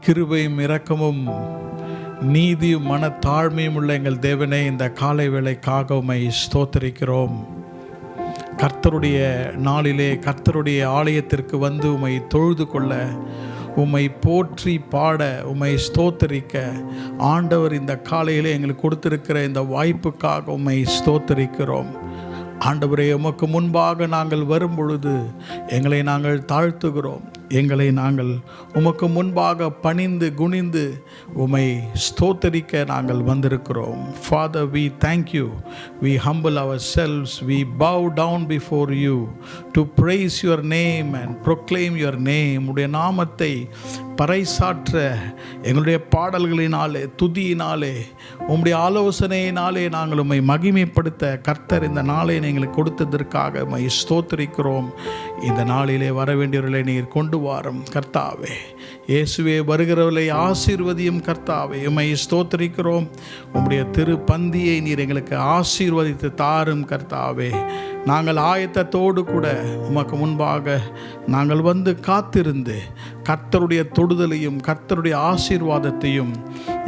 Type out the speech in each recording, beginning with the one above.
கிருபையும் இரக்கமும் நீதியும் மனத்தாழ்மையும் உள்ள எங்கள் தேவனே, இந்த காலை வேளைக்காக உம்மை ஸ்தோத்திரிக்கிறோம். கர்த்தருடைய நாளிலே கர்த்தருடைய ஆலயத்திற்கு வந்து உம்மை தொழுது கொள்ள, உம்மை போற்றி பாட, உம்மை ஸ்தோத்தரிக்க ஆண்டவர் இந்த காலையிலே எங்களுக்கு கொடுத்திருக்கிற இந்த வாய்ப்புக்காக உம்மை ஸ்தோத்தரிக்கிறோம். ஆண்டவரே, உமக்கு முன்பாக நாங்கள் வரும் பொழுது எங்களை நாங்கள் தாழ்த்துகிறோம். எங்களை நாங்கள் உமக்கு முன்பாக பணிந்து குனிந்து உம்மை ஸ்தோத்தரிக்க நாங்கள் வந்திருக்கிறோம். Father, we thank you. We humble ourselves. We bow down before you to praise your name and proclaim your name. உடைய நாமத்தை பறைசாற்ற எங்களுடைய பாடல்களினாலே, துதியினாலே, உம்முடைய ஆலோசனையினாலே நாங்கள் உம்மை மகிமைப்படுத்த கர்த்தர் இந்த நாளை எங்களுக்கு கொடுத்ததற்காக உம்மை ஸ்தோத்திரிக்கிறோம். இந்த நாளிலே வர வேண்டியவர்களை நீர் கொண்டு வாரும் கர்த்தாவே. இயேசுவே, வருகிறவர்களை ஆசீர்வதியும் கர்த்தாவே. உம்மை ஸ்தோத்திரிக்கிறோம். உம்முடைய திரு பந்தியை நீர் எங்களுக்கு ஆசீர்வதித்து தாரும் கர்த்தாவே. நாங்கள் ஆயத்தத்தோடு கூட உமக்கு முன்பாக நாங்கள் வந்து காத்திருந்து கர்த்தருடைய தொடுதலையும் கர்த்தருடைய ஆசீர்வாதத்தையும்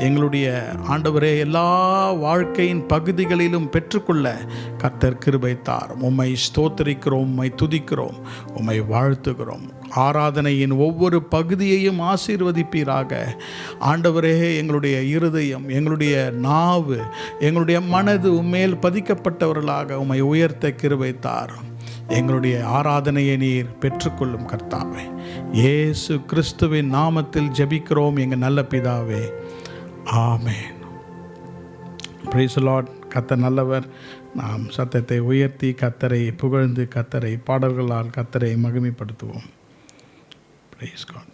எங்களுடைய ஆண்டவரே எல்லா வாழ்க்கையின் பகுதிகளிலும் பெற்றுக்கொள்ள கர்த்தர் கிருபை தாரும். உம்மை ஸ்தோத்திரிக்கிறோம், உம்மை துதிக்கிறோம், உம்மை வாழ்த்துகிறோம். ஆராதனையின் ஒவ்வொரு பகுதியையும் ஆசீர்வதிப்பீராக. ஆண்டவரே, எங்களுடைய இருதயம், எங்களுடைய நாவு, எங்களுடைய மனது உம்மேல் பதிக்கப்பட்டவர்களாக உம்மை உயர்த்த கிருபை தாரும். எங்களுடைய ஆராதனையை நீர் பெற்றுக்கொள்ளும் கர்த்தாவே. இயேசு கிறிஸ்துவின் நாமத்தில் ஜெபிக்கிறோம் எங்கள் நல்ல பிதாவே, ஆமென். Praise the Lord. கர்த்தர் நல்லவர். நாம் சத்தத்தை உயர்த்தி கர்த்தரை புகழ்ந்து கர்த்தரை பாடல்களால் கர்த்தரை மகிமைப்படுத்துவோம். Praise God.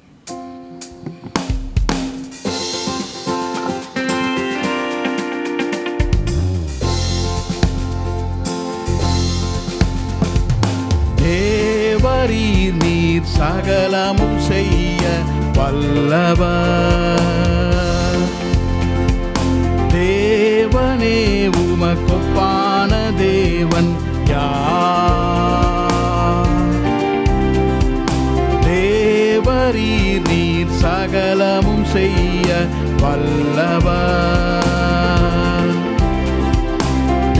தேவரீர் நீர் சகலமும் செய்ய வல்லவர். தேவனே, உமக்கொப்பான தேவன் யார்? தேவரீர் நீர் சகலமும் செய்ய வல்லவர்.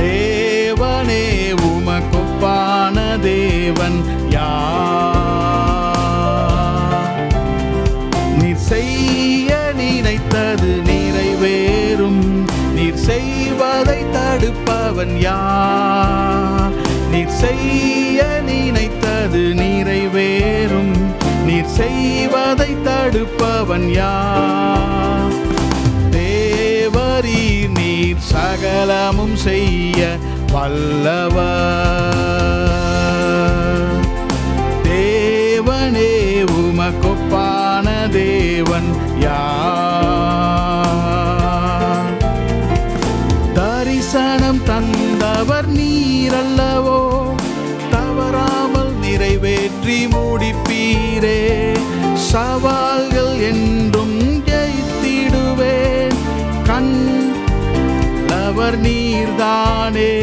தேவனே, உமக்கொப்பான தேவன் யார்? நீர் செய்ய நினைத்தது நிறைவேறும். நீர் செய்வதை தடுப்பவன் யார்? நீர் செய்ய நினைத்தது நிறைவேறும். நீர் செய்வதை தடுப்பவன் யார்? தேவரீர் நீர் சகலமும் செய்ய வல்லவர். தேவனே, உமக்கொப்பான தேவன் யார்? தரிசனம் தந்தவர் நீரல்லவோ, தவறாமல் நிறைவேற்றி முடிப்பீரே. சவால்கள் என்றும் ஜெயித்திடுவேன். கண்டவர் நீர்தானே.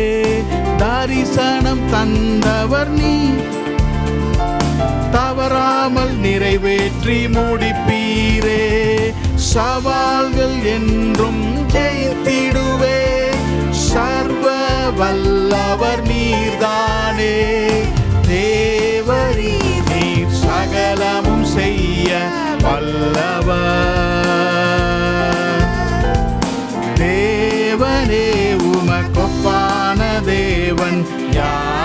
தரிசனம் தந்தவர் நீர், தவறாமல் நிறைவேற்றி முடிப்பீரே. சவால்கள் என்றும் ஜெயித்திடுவே. சர்வ வல்லவர் நீர்தானே. தேவரீர் நீர் சகலமும் செய்ய வல்லவர். தேவனே, உமக்கொப்பான தேவன் யார்?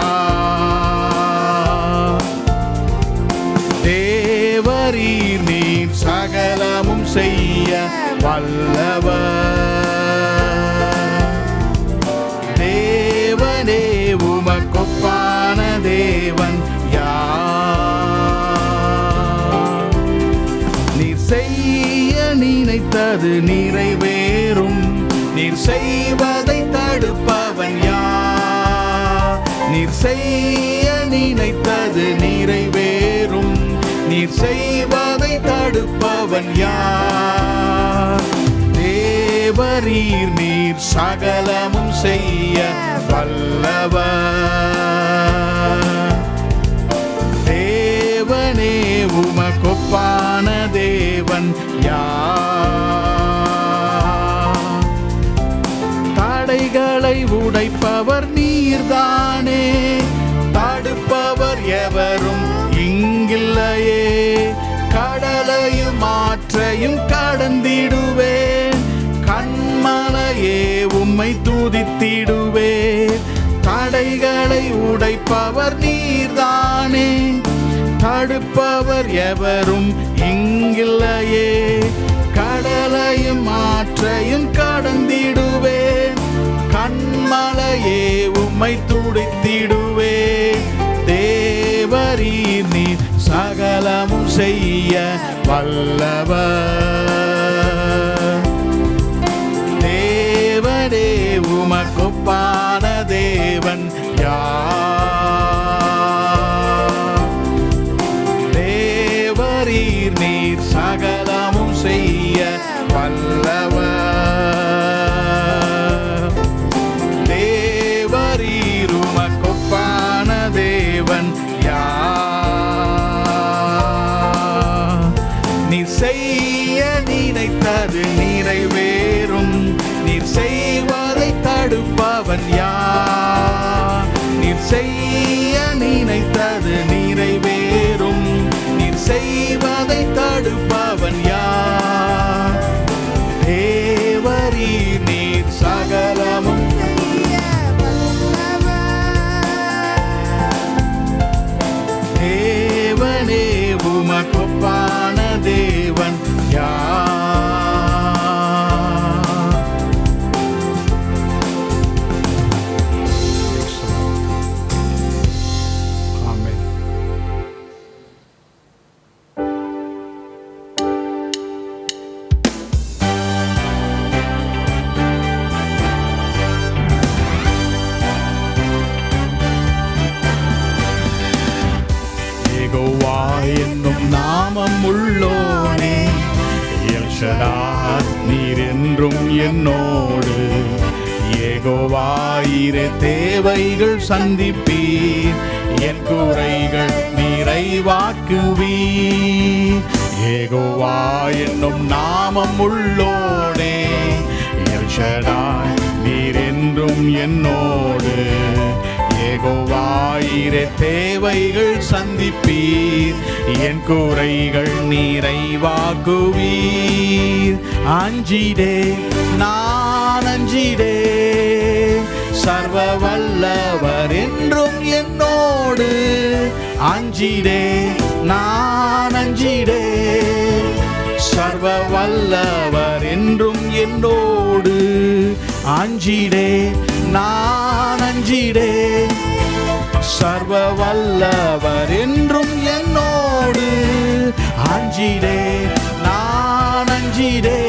தேவரீர் நீர் சகலமும் செய்ய வல்லவர். தேவனே, உமக்கொப்பான தேவன் யார்? நீர் செய்ய நினைத்தது நிறைவேறும். நீர் செய்வதை தடுப்பவன் யார்? நீர் செய்ய நினைத்தது நிறைவேறும். நீர் செய்வதை தடுப்பவன் யார்? தேவரீர் நீர் சகலமும் செய்ய வல்லவர். தேவனே, உமக்கு உமக்கொப்பான தேவன் யார்? தடைகளை உடைப்பவர் நீர்தானே, தடுப்பவர் எவரும் இங்கில்லையே. கடலையும் ஆற்றையும் கடந்திடுவேன், கண்மலையே உம்மை துதித்திடுவேன். தடைகளை உடைப்பவர் நீர்தானே, தடுப்பவர் எவரும் இங்கில்லையே. கடலையும் ஆற்றையும் கடந்திடுவேன், கண்மலையே உம்மை துதித்திடுவேன். தேவரீர் நீர் சகலமும் செய்ய வல்லவர். தேவனே உமக்கொப்பான தேவன் யார்? தேவரீர் நீர் சகலமும் செய்ய வல்லவர். தேவரீர் உமக்கொப்பான தேவன் யார்? நீர் செய்ய நினைத்தது நிறைவேறும், நீர் செய்வதை தடுப்பவன் யார்? நீர் செய்ய நினைத்தது நிறைவேறும், நீர் செய்வதை தடுப்பவன் யார்? தேவரீர் நீர் சகலமும் செய்ய வல்லவர். தேவனே உமக்கொப்பான தேவன் யார்? யெகோவா என்னும் நாமம் உள்ளோனே, எல் ஷடாய் நீர் என்றும் என்னோடு. யெகோவா இரு தேவைகள் சந்திப்பீர், என் குறைகள் நிறைவாக்குவீர். யெகோவா என்னும் நாமம் உள்ளோனே, எல் ஷடாய் நீர் என்றும் என்னோடு. யெகோவா இரு தேவைகள் சந்திப்பீர், என் குறைகள் நிறைவாக்குவீர். அஞ்சிடே நான் அஞ்சிடே, சர்வ வல்லவர் என்றும் என்னோடு. அஞ்சிடே நான் அஞ்சிடே, சர்வ வல்லவர் என்றும் என்னோடு. அஞ்சிடே நான் அஞ்சிடே, சர்வ வல்லவர் என்றும் என்னோடு. அஞ்சிடே நான் அஞ்சிடே,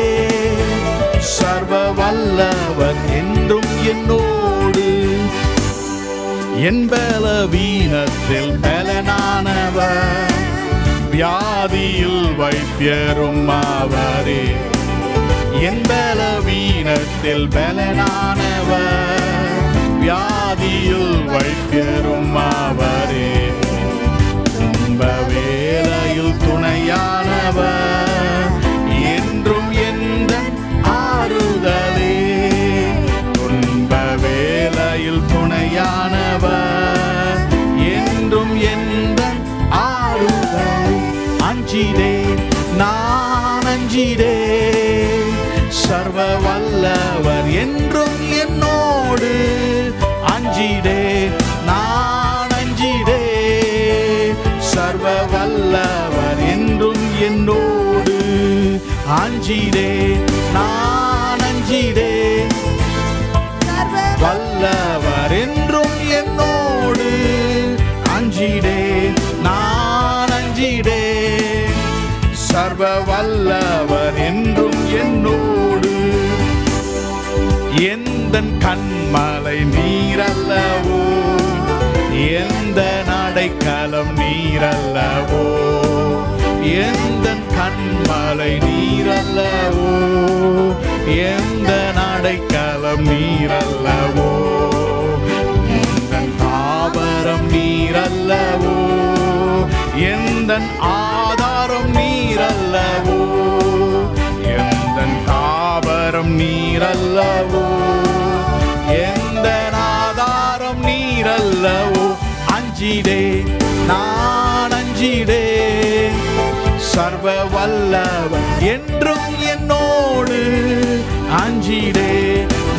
சர்வ வல்லவர் என்றும் என்னோடு. என் பலவீனத்தில் பலனானவர், வியாதியில் வைத்தியரும் அவரே. என் பலவீனத்தில் பலனானவர், வியாதியில் வைத்தியரும் அவரே. துன்ப வேளையில் துணையானவர், என்றும் எந்த ஆறுதலே. துன்ப வேளையில் துணையானவர், என்றும் எந்த ஆறுதலே. அஞ்சிடே நான் அஞ்சிடே, சர்வ வல்லவர் என்றும் என்னோடு. அஞ்சிடே நான் அஞ்சிடே, சர்வ வல்லவர் என்றும் என்னோடு. அஞ்சிடே நான் அஞ்சிடே, வல்லவர் என்றும் என்னோடு. அஞ்சிடே நான் அஞ்சிடே, சர்வ வல்லவர் என்றும் என்னோடு. எந்தன் கண்மலை நீரல்லவோ, எந்த நடைக்கலம் நீரல்லவோ. எந்தன் கண்மலை நீரல்லவோ, எந்த நடைக்கலம் நீரல்லவோ. எந்தன் தாவரம் நீரல்லவோ, எந்தன் ஆதாரம் நீரல்லவோ, எந்தன் தாபரம் நீரல்லவோ, எந்தன் ஆதாரம் நீரல்லவோ. அஞ்சிடே நான் அஞ்சிடே, சர்வ வல்லவர் என்றும் என்னோடு. அஞ்சிடே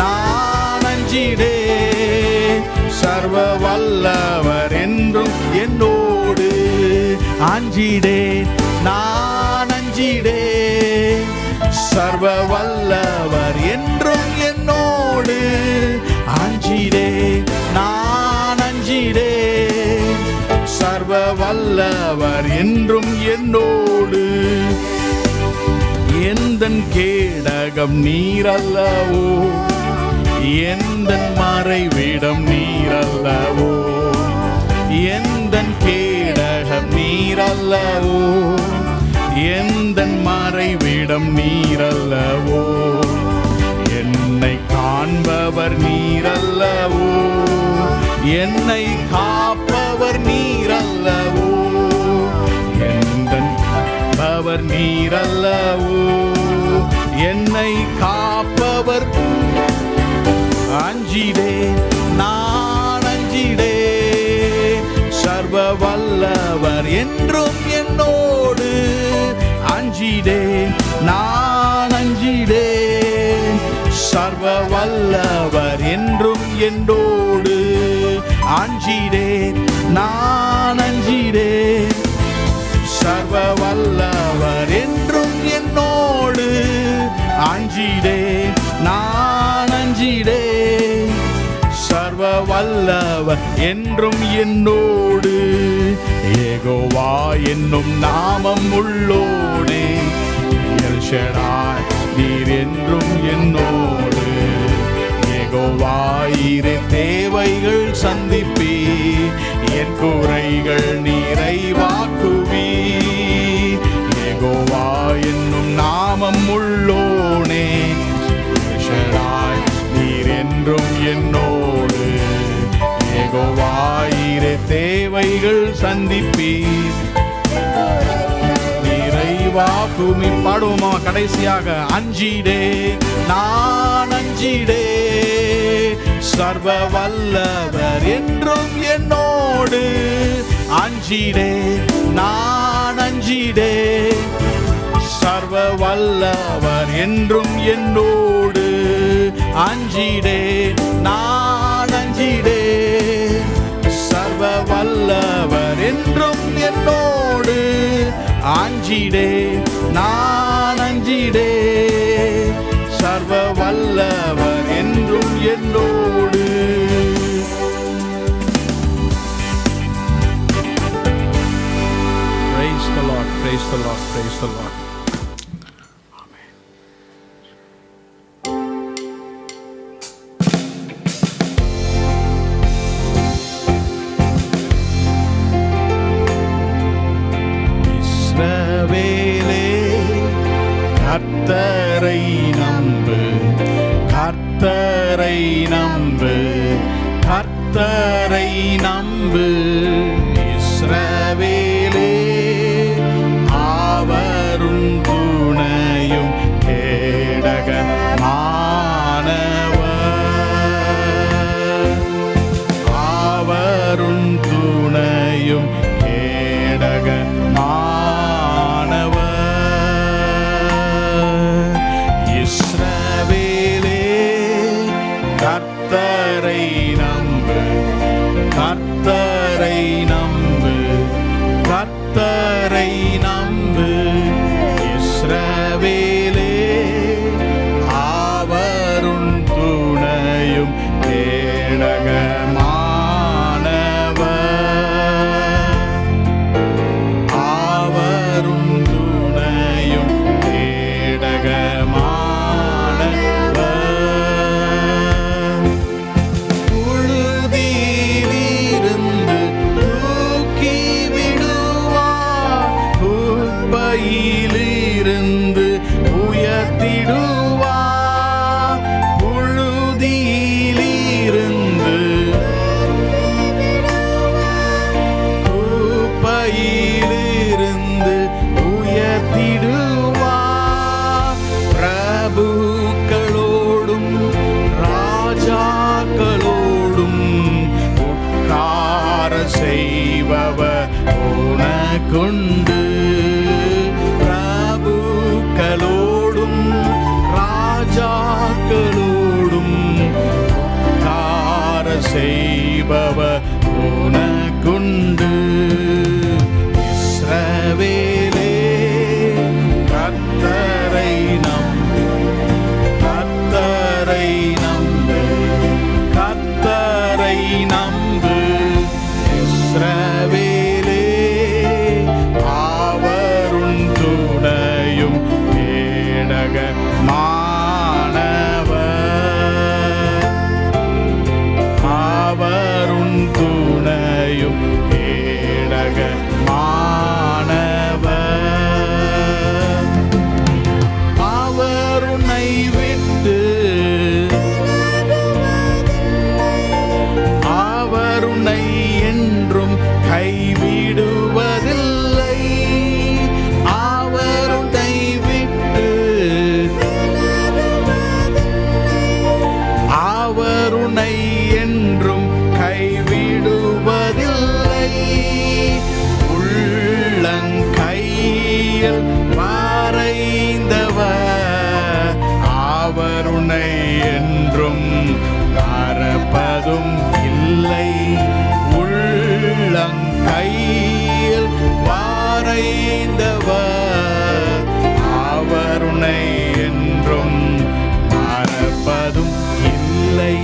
நான் அஞ்சிடே, சர்வ வல்லவர் என்றும் என்னோடு. அஞ்சிடே நான் அஞ்சிடே, சர்வ வல்லவர் என்றும் என்னோடு. அஞ்சிடே நான் அஞ்சிடே, சர்வ வல்லவர் என்றும் என்னோடு. எந்தன் கேடகம் நீரல்லவோ, எந்தன் மறைவிடம் நீரல்லவோ, எந்தன் கேடகம் நீரல்லவோ, எந்தன் மறைவிடம் நீரல்லவோ. என்னை காண்பவர் நீரல்லவோ, என்னை காப்பவர் நீரல்லவோ, எந்தன் காப்பவர் நீரல்லவோ, என்னை காப்பவர். அஞ்சிடே நான் அஞ்சிடே, சர்வ வல்லவர் என்றும் என்னோடு. அஞ்சிடே நான் அஞ்சிடே, சர்வ வல்லவர் என்றும் என்னோடு. அஞ்சிடே நான் அஞ்சிடே, சர்வ வல்லவர் என்றும் என்னோடு. அஞ்சிடே நான் அஞ்சிடே, சர்வ வல்லவர் என்றும் என்னோடு. யெகோவா என்னும் நாமம் உள்ளோனே, எல் ஷடாய் நீர் என்றும் என்னோடு. யெகோவா இரு தேவைகள் சந்திப்பி, என் குறைகள் நிறைவாக்குவி. யெகோவா என்னும் நாமம் உள்ளோனே, எல் ஷடாய் நீர் என்றும் என்னோடு. யெகோவா இரு தேவைகள் சந்திப்பீர், நிறைவாக்குமி. பாடுவோமா கடைசியாக? அஞ்சிடே நான் அஞ்சிடே, சர்வ வல்லவர் என்றும் என்னோடு. அஞ்சிடே நான் அஞ்சிடே, சர்வ வல்லவர் என்றும் என்னோடு. அஞ்சிடே நான் அஞ்சிடே, சர்வ வல்லவர் என்றும் என்னோடு. அஞ்சிடே நான் அஞ்சிடே, சர்வ வல்லவர் என்றும் என்னோடு. Praise the Lord, praise the Lord, praise the Lord. கர்த்தரை நம்பு, கர்த்தரை நம்பு, கர்த்தரை நம்பு. இஸ்ரவேலே அவருன் துணையும் கேடகமானவர், அவருன் துணையும் கேடகமானவர். கர்த்தரை நம்பு, கர்த்தரை நம்பு, கர்த்தரை நம்பு. துணையும் கேடகமானவர். அவருன் துணையும் கேடகமானவர். அவர் உன்னை விட்டு அவர் உன்னை என்றும் கைவிடுவதில்லை. அவர் உன்னை விட்டு அவர் உன்னை என்றும் கைவிடுவதில்லை. உள்ளங்கையில் வரைந்தவர் அவர் உன்னை என்றும் மறப்பதும் இல்லை. உள்ளங்கையில் வரைந்தவர் அவர் உன்னை என்றும் மறப்பதும் இல்லை.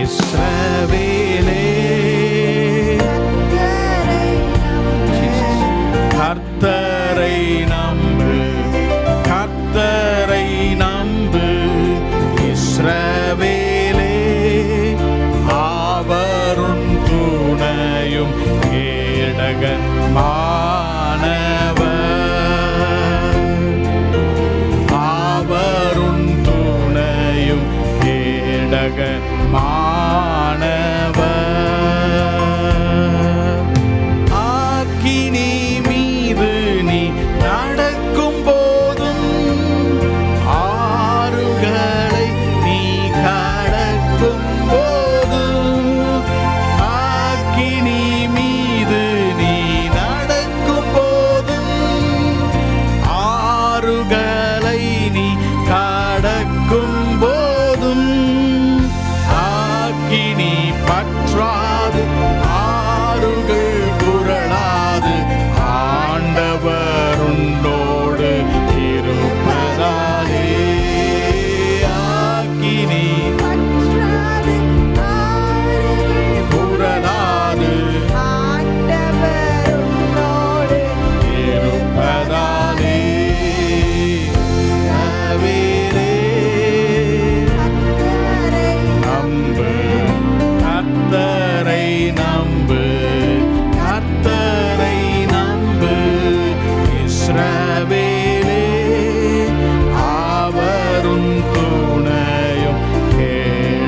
இஸ்ரவேலே கர்த்தரை நம்பு, கர்த்தரை நம்பு. இஸ்ரவேலே அவருன் துணையும் கேடகமானவர். அவருன் துணையும் கேடகமானவர். ஆக்கினி மீது நீ நடக்கும் போதும் ஆறுகளை நீ கடக்கும் போதும் ஆக்கினி மீது நீ நடக்கும் போதும் ஆறுகளை நீ கடக்கும் போதும் ஆக்கினி பற்றாது ஆறுகள் புரளாது ஆண்டவர் உன்னோடு இருப்பதாலே. ஆக்கினி புரளாது இருப்பதாலே. இஸ்ரவேலே நம்பு, கர்த்தரை நம்பு, கர்த்தரை நம்பு. இஸ்ரவேலே அவருன் துணையும் கேடகமானவர்.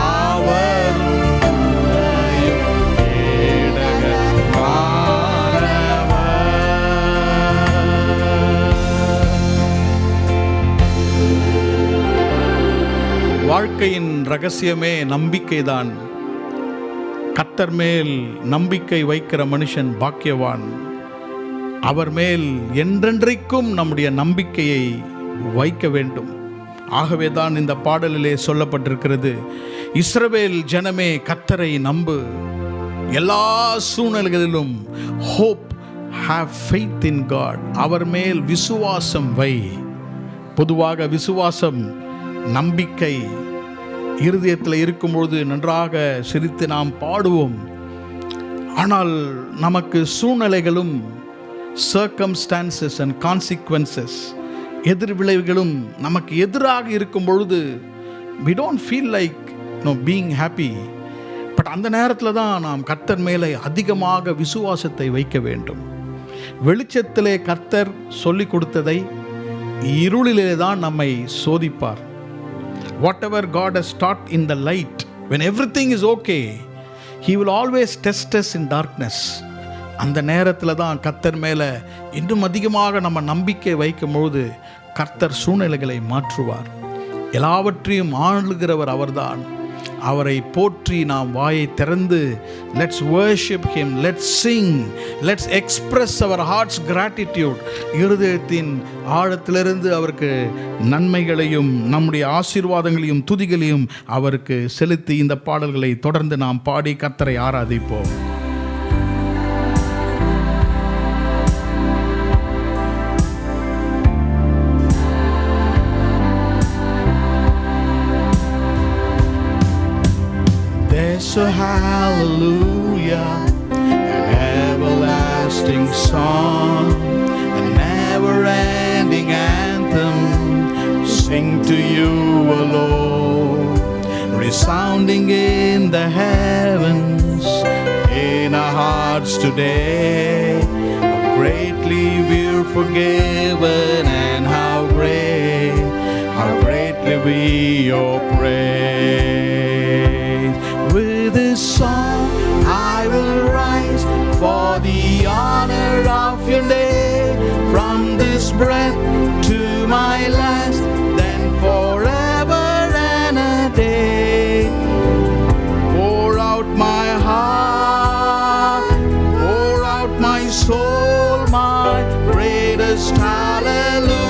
அவருன் துணையும் கேடகமானவர். வாழ்க்கையின் ரகசியமே நம்பிக்கைதான். கர்த்தர் மேல் நம்பிக்கை வைக்கிற மனுஷன் பாக்கியவான். அவர் மேல் என்றென்றைக்கும் நம்முடைய நம்பிக்கையை வைக்க வேண்டும். ஆகவேதான் இந்த பாடலிலே சொல்லப்பட்டிருக்கிறது, இஸ்ரவேல் ஜனமே கர்த்தரை நம்பு, எல்லா சூழ்நிலைகளிலும் hope, have faith in God. அவர் மேல் விசுவாசம் வை. பொதுவாக விசுவாசம், நம்பிக்கை இருதயத்தில் இருக்கும்பொழுது நன்றாக சிரித்து நாம் பாடுவோம். ஆனால் நமக்கு சூழ்நிலைகளும் circumstances and consequences, எதிர் விளைவுகளும் நமக்கு எதிராக இருக்கும் பொழுது we don't feel like being happy. But அந்த நேரத்தில் தான் நாம் கர்த்தர் மேலே அதிகமாக விசுவாசத்தை வைக்க வேண்டும். வெளிச்சத்திலே கர்த்தர் சொல்லிக் கொடுத்ததை இருளிலே தான் நம்மை சோதிப்பார். Whatever God has taught in the light, when everything is okay, He will always test us in darkness. அந்த நேரத்தில் தான் கர்த்தர் மேலே இன்னும் அதிகமாக நம்ம நம்பிக்கை வைக்கும்போது கர்த்தர் சூழ்நிலைகளை மாற்றுவார். எல்லாவற்றையும் ஆளுகிறவர் அவர்தான். அவரை போற்றி நாம் வாயை திறந்து let's worship him, let's sing, let's express our heart's gratitude. இருதயத்தின் ஆழத்திலிருந்து அவருக்கு நன்மைகளையும் நம்முடைய ஆசீர்வாதங்களையும் துதிகளையும் அவருக்கு செலுத்தி இந்த பாடல்களை தொடர்ந்து நாம் பாடி கர்த்தரை ஆராதிப்போம். There's a hallelujah song, a never-ending anthem, sing to you alone, resounding in the heavens, in our hearts today. How greatly we're forgiven, and how greatly we your praise. With this song I will rise for the honor of your name, from this breath to my last, then forever and a day. Pour out my heart, pour out my soul, my greatest hallelujah.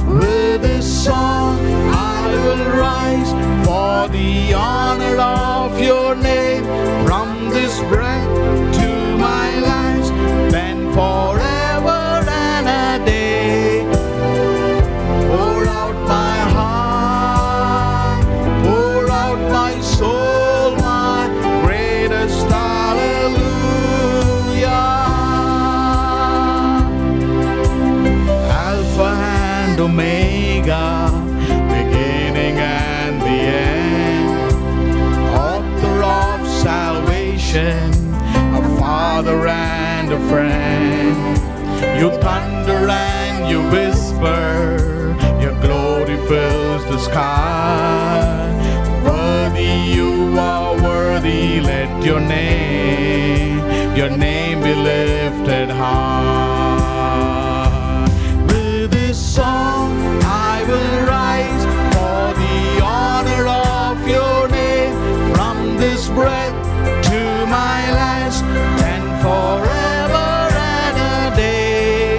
With this song I will rise for the honor of your name, from this breath to my last, then forever and a day. Pour out my heart, pour out my soul, my greatest hallelujah. Alpha and Omega, beginning and the end, author of salvation, a father and a friend. You thunder and you whisper, your glory fills the sky. Worthy you are worthy, let your name be lifted high. With this song I will rise for the honor of your name, from this breath to my last, and forever and a day.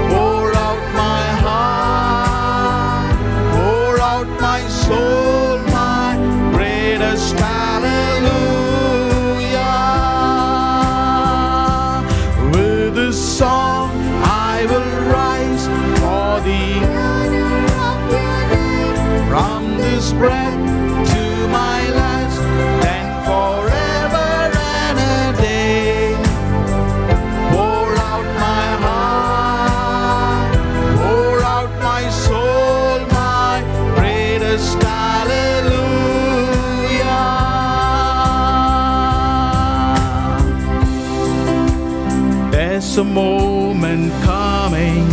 Pour out my heart, pour out my soul, my greatest hallelujah. With this song I will rise for the from this breath to my last, then forever and a day. Pour out my heart, pour out my soul, my greatest hallelujah. There's a moment coming,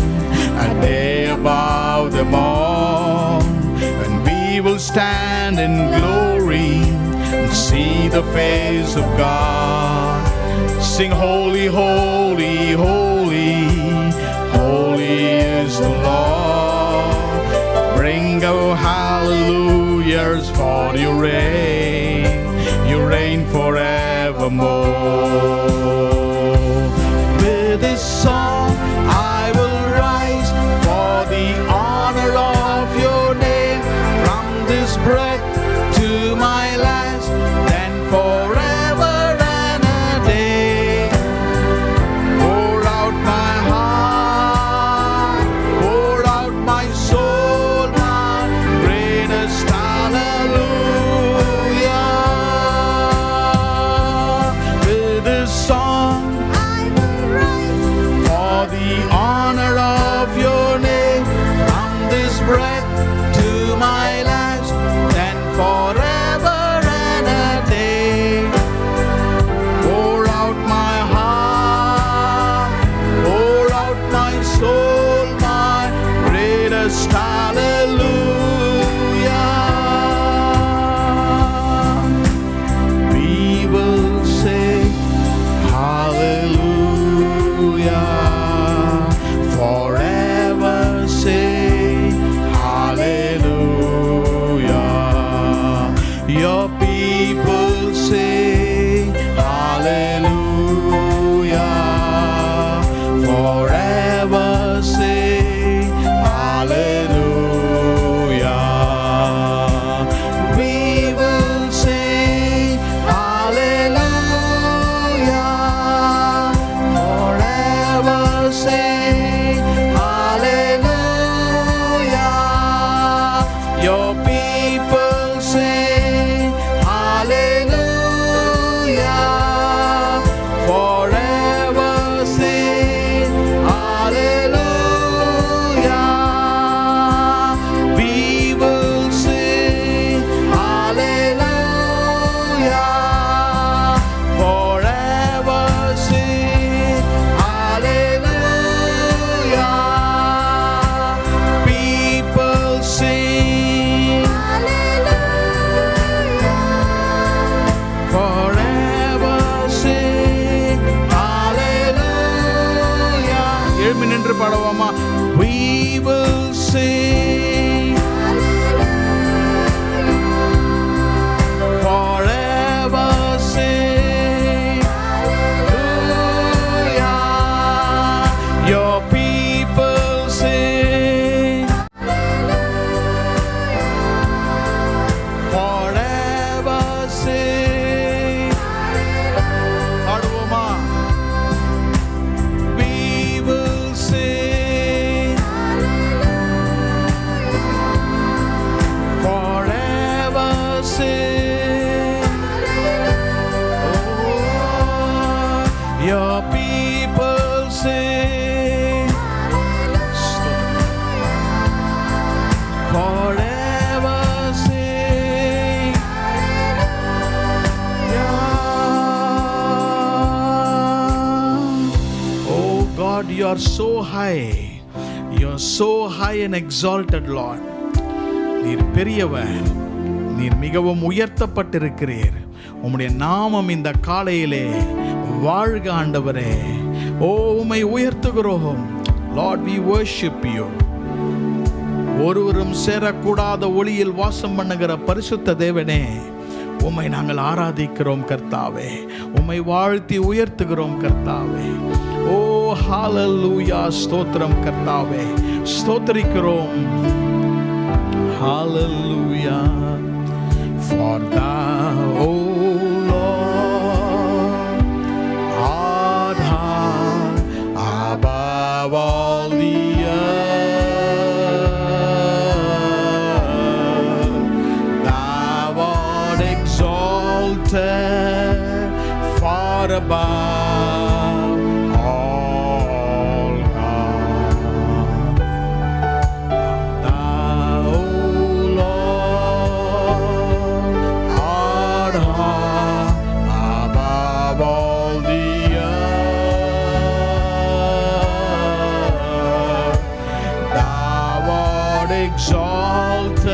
a day above them all, and we will stand in glory and see the face of God. Sing holy, holy, holy, holy is the Lord. Bring our hallelujahs, for you reign forevermore. With this song I will rise for the honor of your name, from this breath to my last, then forever and a day. Pour out my heart, pour out my soul, my greatest hallelujah. With this song I will rise for the honor of your name, from this breath to my last, then forever and a day. Pour out my heart, pour out my soul, my greatest hallelujah. We will say hallelujah, forever say hallelujah. Your people say hallelujah, forever say hallelujah. We will say hallelujah, forever say hallelujah. Your people say hallelujah, are so high. You are so high and exalted, Lord. நீர் பெரியவர், நீர் மிகவும் உயர்த்தப்பட்டிருக்கிறீர். உம்முடைய நாமம் இந்த காலையிலே வாழ்க ஆண்டவரே. ஓ, உம்மை உயர்த்துகிறோம். Lord, we worship you. ஒருவரும் சேரக்கூடாத ஒளியில் வாசம் பண்ணுகிற பரிசுத்த தேவனே, உம்மை நாங்கள் ஆராதிக்கிறோம் கர்த்தாவே. உம்மை வாழ்த்தி உயர்த்துகிறோம் கர்த்தாவே. ஓ ஹalleluya, ஸ்தோத்திரம் கர்த்தாவே, ஸ்தோத்திரிக்கிறோம். ஹalleluya. For thou, O Lord, art high above all the far above all gods. Thou, O Lord, art high above all the earth. Thou art exalted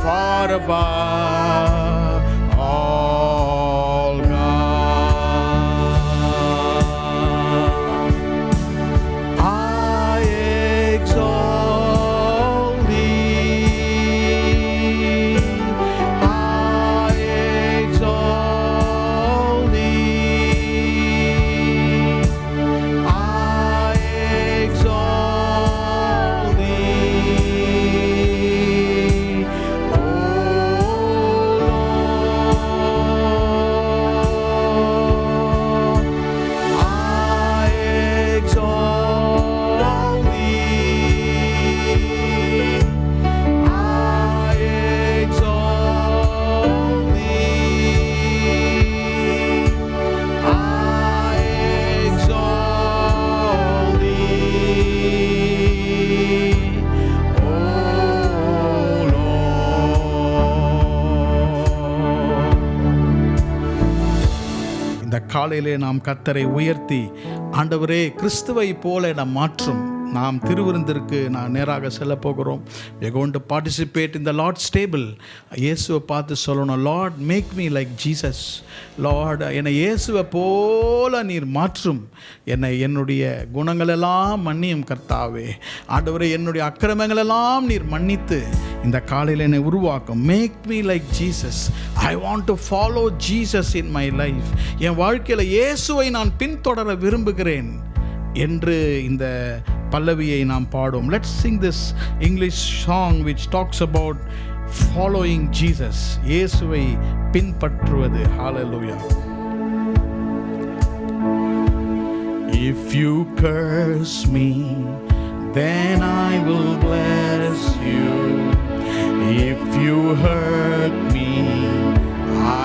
far above காலையிலே நாம் கர்த்தரை உயர்த்தி, ஆண்டவரே கிறிஸ்துவை போல நாம் மாற்றும் நாம் திருவிருந்திற்கு நான் நேராக செல்ல போகிறோம். we are going to participate in the Lord's table. இயேசுவை பார்த்து சொல்லணும், Lord make me like Jesus. Lord, என்னை இயேசுவை போல நீர் மாற்றும். என்னுடைய குணங்களெல்லாம் மன்னியும் கர்த்தாவே. ஆண்டவரே, என்னுடைய அக்கிரமங்களெல்லாம் நீர் மன்னித்து இந்த காலையில் என்னை உருவாக்கும். Make me like Jesus. I want to follow Jesus in my life. என் வாழ்க்கையில் இயேசுவை நான் பின்தொடர விரும்புகிறேன் என்று இந்த பல்லவியை நாம் பாடும். Let's sing this English song which talks about following Jesus. இயேசுவை பின்பற்றுவது. Hallelujah. If you curse me, then I will bless you. If you hurt me,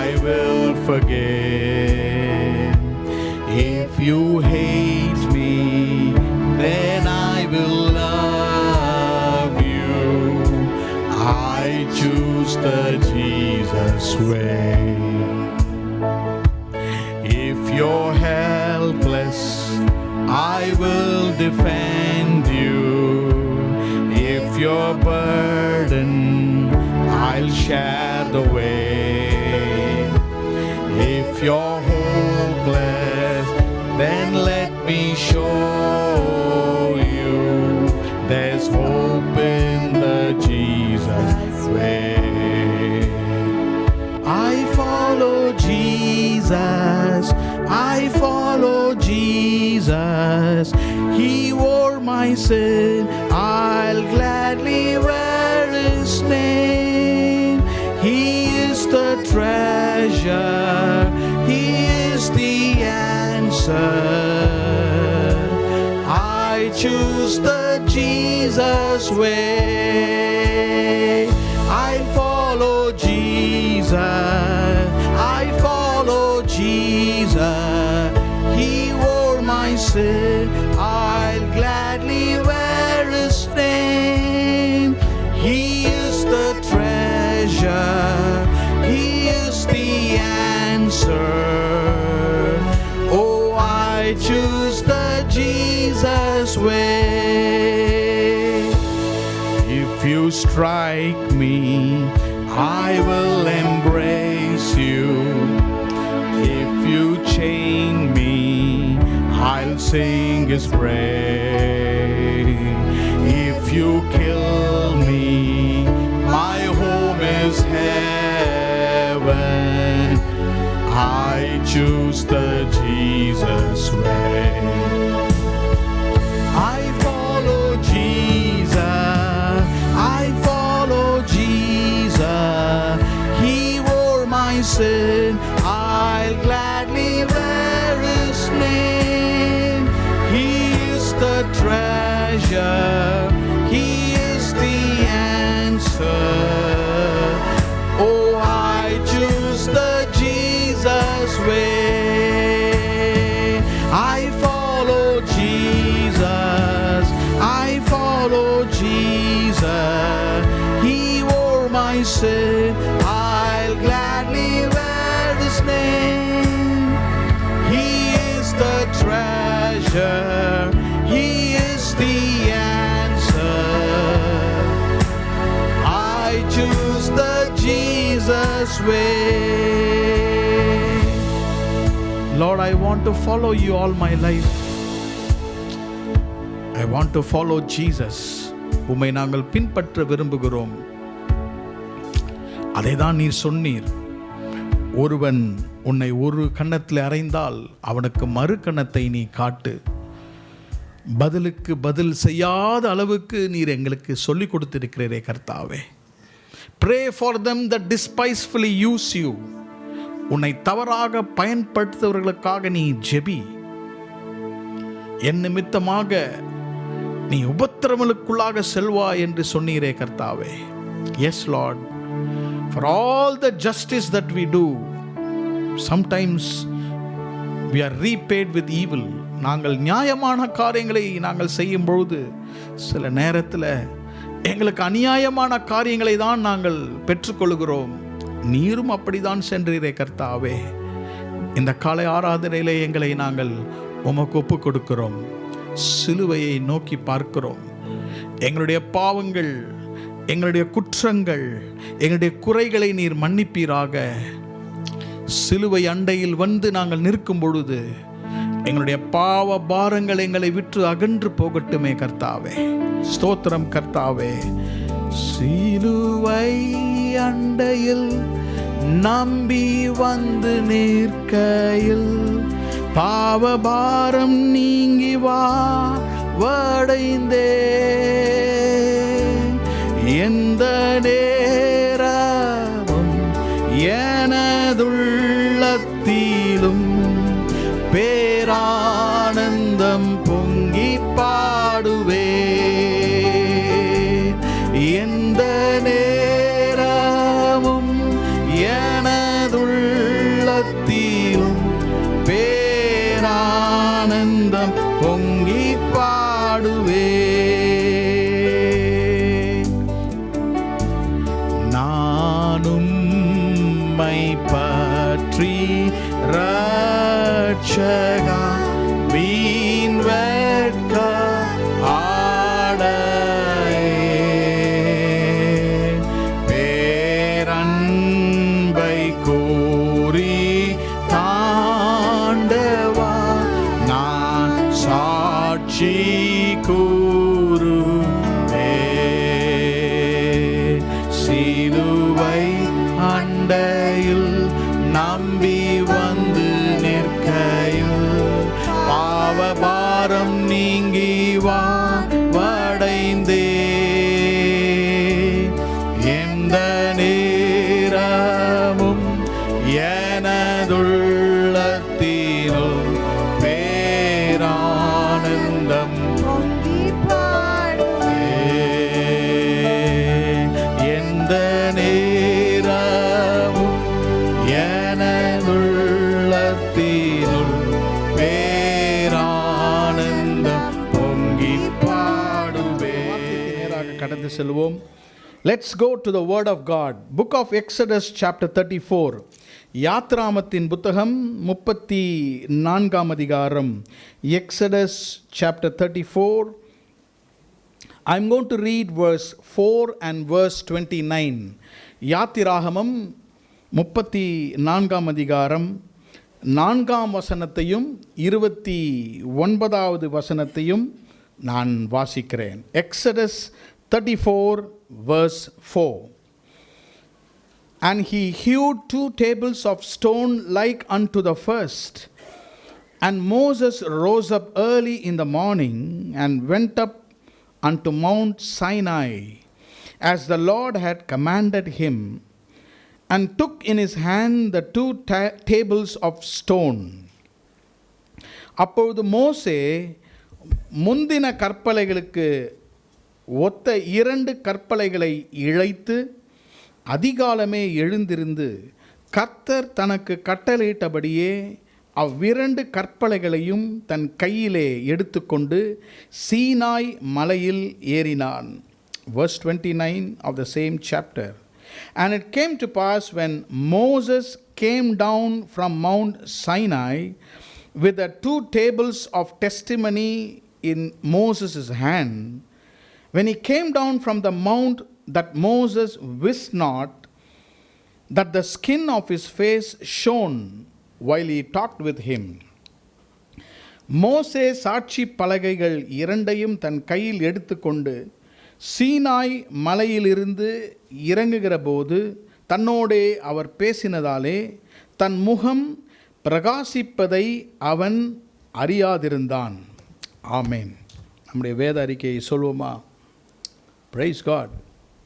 I will forgive. If you hate me, then I will love you. I choose the Jesus way. If you're helpless, I will defend you. If you're burdened, I'll share the weight. If you're hopeless, then let me show you there's hope in the Jesus way. I follow Jesus, I follow Jesus. He bore my sin, I'll gladly wear his name. He is the treasure, he is the answer. I choose the Jesus way. I follow Jesus, I follow Jesus. He bore my sin, I'll gladly wear his name. He is the treasure, he is the answer. Oh, I choose the Jesus strike me, I will embrace you. If you chain me, I'll sing His praise. If you kill me, my home is heaven. I choose the Jesus way. I follow Jesus, I follow Jesus. He bore my sin, I'll gladly wear His name. He is the treasure, He is the answer. Oh, I choose the Jesus way. I follow Jesus, I follow Jesus. He bore my sin, I'll gladly wear His name. He is the treasure, He is the answer. I choose the Jesus way. Lord, I want to follow you all my life. I want to follow Jesus. உம்மை நாங்கள் பின்பற்ற விரும்புகிறோம். அதை தான் நீர் சொன்னீர். ஒருவன் உன்னை ஒரு கன்னத்தில் அறைந்தால் அவனுக்கு மறு கன்னத்தை நீ காட்டு. பதிலுக்கு பதில் செய்யாத அளவுக்கு நீர் எங்களுக்கு சொல்லிக் கொடுத்திருக்கிறீரே கர்த்தாவே. Pray for them that despisefully use you. உன்னை தவறாக பயன்படுத்துவர்களுக்காக நீ ஜெபி. என் நிமித்தமாக நீ உபத்திரவங்களுக்குள்ளாக செல்வாய் என்று சொன்னீரே கர்த்தாவே. Yes Lord, for all the justice that we do, sometimes we are repaid with evil. நாங்கள் நியாயமான காரியங்களை நாங்கள் செய்யும் பொழுது சில நேரத்தில் எங்களுக்கு அநியாயமான காரியங்களை தான் நாங்கள் பெற்றுக்கொள்கிறோம். நீரும் அப்படிதான் சென்றீரே கர்த்தாவே. இந்த காலை ஆராதனையிலே எங்களை நாங்கள் உமக்கு ஒப்பு கொடுக்கிறோம். சிலுவையை நோக்கி பார்க்கிறோம். எங்களுடைய பாவங்கள், எங்களுடைய குற்றங்கள், எங்களுடைய குறைகளை நீர் மன்னிப்பீராக. சிலுவை அண்டையில் வந்து நாங்கள் நிற்கும் பொழுது எங்களுடைய பாவ பாரங்கள் எங்களை விட்டு அகன்று போகட்டுமே கர்த்தாவே. ஸ்தோத்திரம் கர்த்தாவே. சிலுவை அண்டையில் நம்பி வந்து நிற்கையில் பாவபாரம் நீங்கி வடைந்தே. எந்த நேரமும் எனதுள்ளத்திலும் பேரானந்தம் பொங்கி பாடுவே. எந்த நேரமும் எனதுள்ளத்திலும் பேரானந்தம் பொங்கி பாடுவே. நானும் மை பற்றி ரட்சகா வீண் வெட்க ஆடை பேரன்பை கூறி தாண்டவா நான் சாட்சி கூறுவே. சிலுவை அண்டையில் நம்பி வந்து நிற்கையில் பாவபாரம் நீங்கி வடைந்தே. எந்த நேரமும் எனதுள்ளத்தினுள் பேரானந்தம் பொங்கி பாடுவே. எந்த நேரமும் எனதுள்ளத்தினுள் பேரானந்தம் பொங்கி பாடுவே. நேராக கடந்து செல்வோம். Let's go to the word of God. Book of Exodus chapter 34. யாத்ராமத்தின் புத்தகம் 34 அதிகாரம். Exodus chapter 34 I'm going to read verse 4 and verse 29. யாத்திராகமம் 34 அதிகாரம் 4 வசனத்தையும் 29வது வசனத்தையும் நான் வாசிக்கிறேன். Exodus 34 verse 4. And he hewed 2 tables of stone like unto the first. And Moses rose up early in the morning and went up unto Mount Sinai, as the Lord had commanded him, and took in his hand the 2 tables of stone. அப்பொழுது மோசே முந்தின கற்பலைகளுக்கு ஒத்த 2 கற்பலைகளை இழைத்து அதிகாலமே எழுந்திருந்து கர்த்தர் தனக்கு கட்டளையிட்டபடியே அவ்விரண்டு கற்பலைகளையும் தன் கையிலே எடுத்துக்கொண்டு சீனாய் மலையில் ஏறினான். Verse 29 of the same chapter. And it came to pass when Moses came down from Mount Sinai with the 2 tables of testimony in Moses' hand, when he came down from the mount, that Moses wist not that the skin of his face shone while he talked with him. மோசே சாட்சி பலகைகள் 2ஐயும் தன் கையில் எடுத்துக்கொண்டு சீனாய் மலையிலிருந்து இறங்குகிற போது தன்னோடே அவர் பேசினதாலே தன் முகம் பிரகாசிப்பதை அவன் அறியாதிருந்தான். ஆமென். நம்முடைய வேத அறிக்கையை சொல்வோமா? Praise God.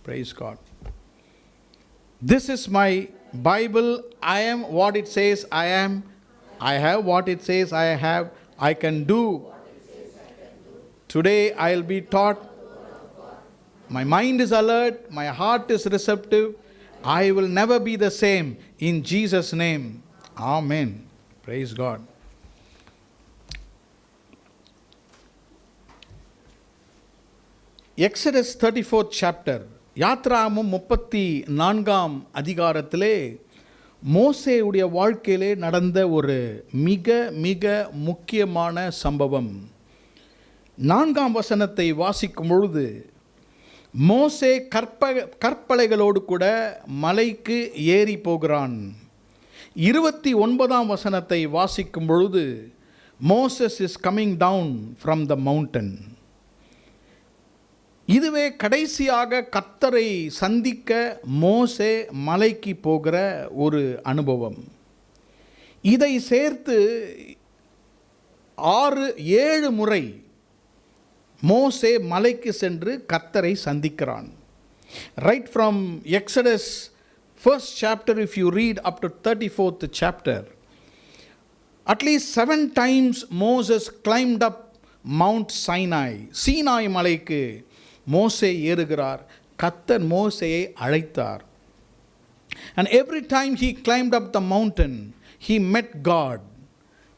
Praise God. This is my Bible. I am what it says I am. I have what it says I have. I can do. Today I'll be taught. My mind is alert. My heart is receptive. I will never be the same. In Jesus' name. Amen. Praise God. Exodus 34th chapter. யாத்ராகமம் 34 அதிகாரத்திலே மோசேயுடைய வாழ்க்கையிலே நடந்த ஒரு மிக மிக முக்கியமான சம்பவம். 4 வசனத்தை வாசிக்கும் பொழுது மோசே கற்பலைகளோடு கூட மலைக்கு ஏறி போகிறான். 29 வசனத்தை வாசிக்கும் பொழுது Moses is coming down from the mountain. இதுவே கடைசியாக கர்த்தரை சந்திக்க மோசே மலைக்கு போகிற ஒரு அனுபவம். இதை சேர்த்து 6-7 முறை மோசே மலைக்கு சென்று கர்த்தரை சந்திக்கிறான். Right from Exodus 1st chapter, if you read up to 34th chapter, at least 7 times Moses climbed up Mount Sinai. Sinai மலைக்கு மோசே ஏறுகிறார். கர்த்தர் மோசேயை அழைத்தார். And every time he climbed up the mountain, he met God.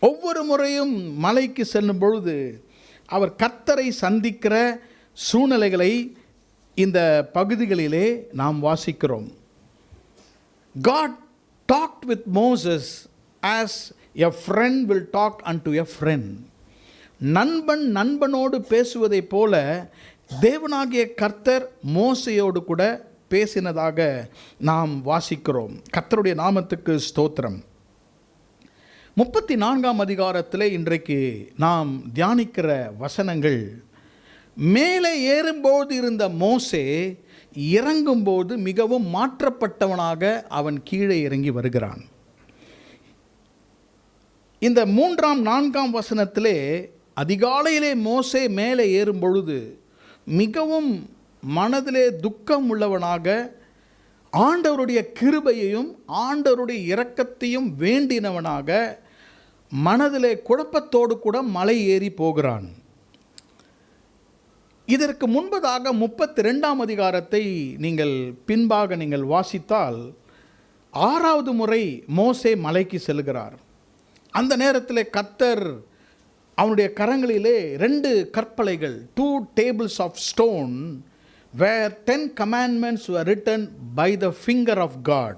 ஒவ்வொரு முறையும் மலைக்கு செல்லும் பொழுது அவர் கர்த்தரை சந்திக்கிற சூழ்நிலைகளை இந்த பகுதிகளிலே நாம் வாசிக்கிறோம். God talked with Moses as a friend will talk unto a friend. நண்பன் நண்பனோடு பேசுவதைப் போல தேவனாகிய கர்த்தர் மோசேயோடு கூட பேசினதாக நாம் வாசிக்கிறோம். கர்த்தருடைய நாமத்துக்கு ஸ்தோத்திரம். 34 அதிகாரத்தில் இன்றைக்கு நாம் தியானிக்கிற வசனங்கள், மேலே ஏறும்போது இருந்த மோசே இறங்கும்போது மிகவும் மாற்றப்பட்டவனாக அவன் கீழே இறங்கி வருகிறான். இந்த 3-4 வசனத்திலே அதிகாலையிலே மோசே மேலே ஏறும்பொழுது மிகவும் மனதிலே துக்கம் உள்ளவனாக ஆண்டவருடைய கிருபையையும் ஆண்டவருடைய இரக்கத்தையும் வேண்டினவனாக மனதிலே குழப்பத்தோடு கூட மலை ஏறி போகிறான். இதற்கு முன்பதாக 32 அதிகாரத்தை நீங்கள் பின்பாக நீங்கள் வாசித்தால் 6வது முறை மோசே மலைக்கு செல்கிறார். அந்த நேரத்தில் கர்த்தர் அவனுடைய கரங்களிலே 2 கற்பலைகள், 2 tables of stone, where 10 commandments were written by the finger of God.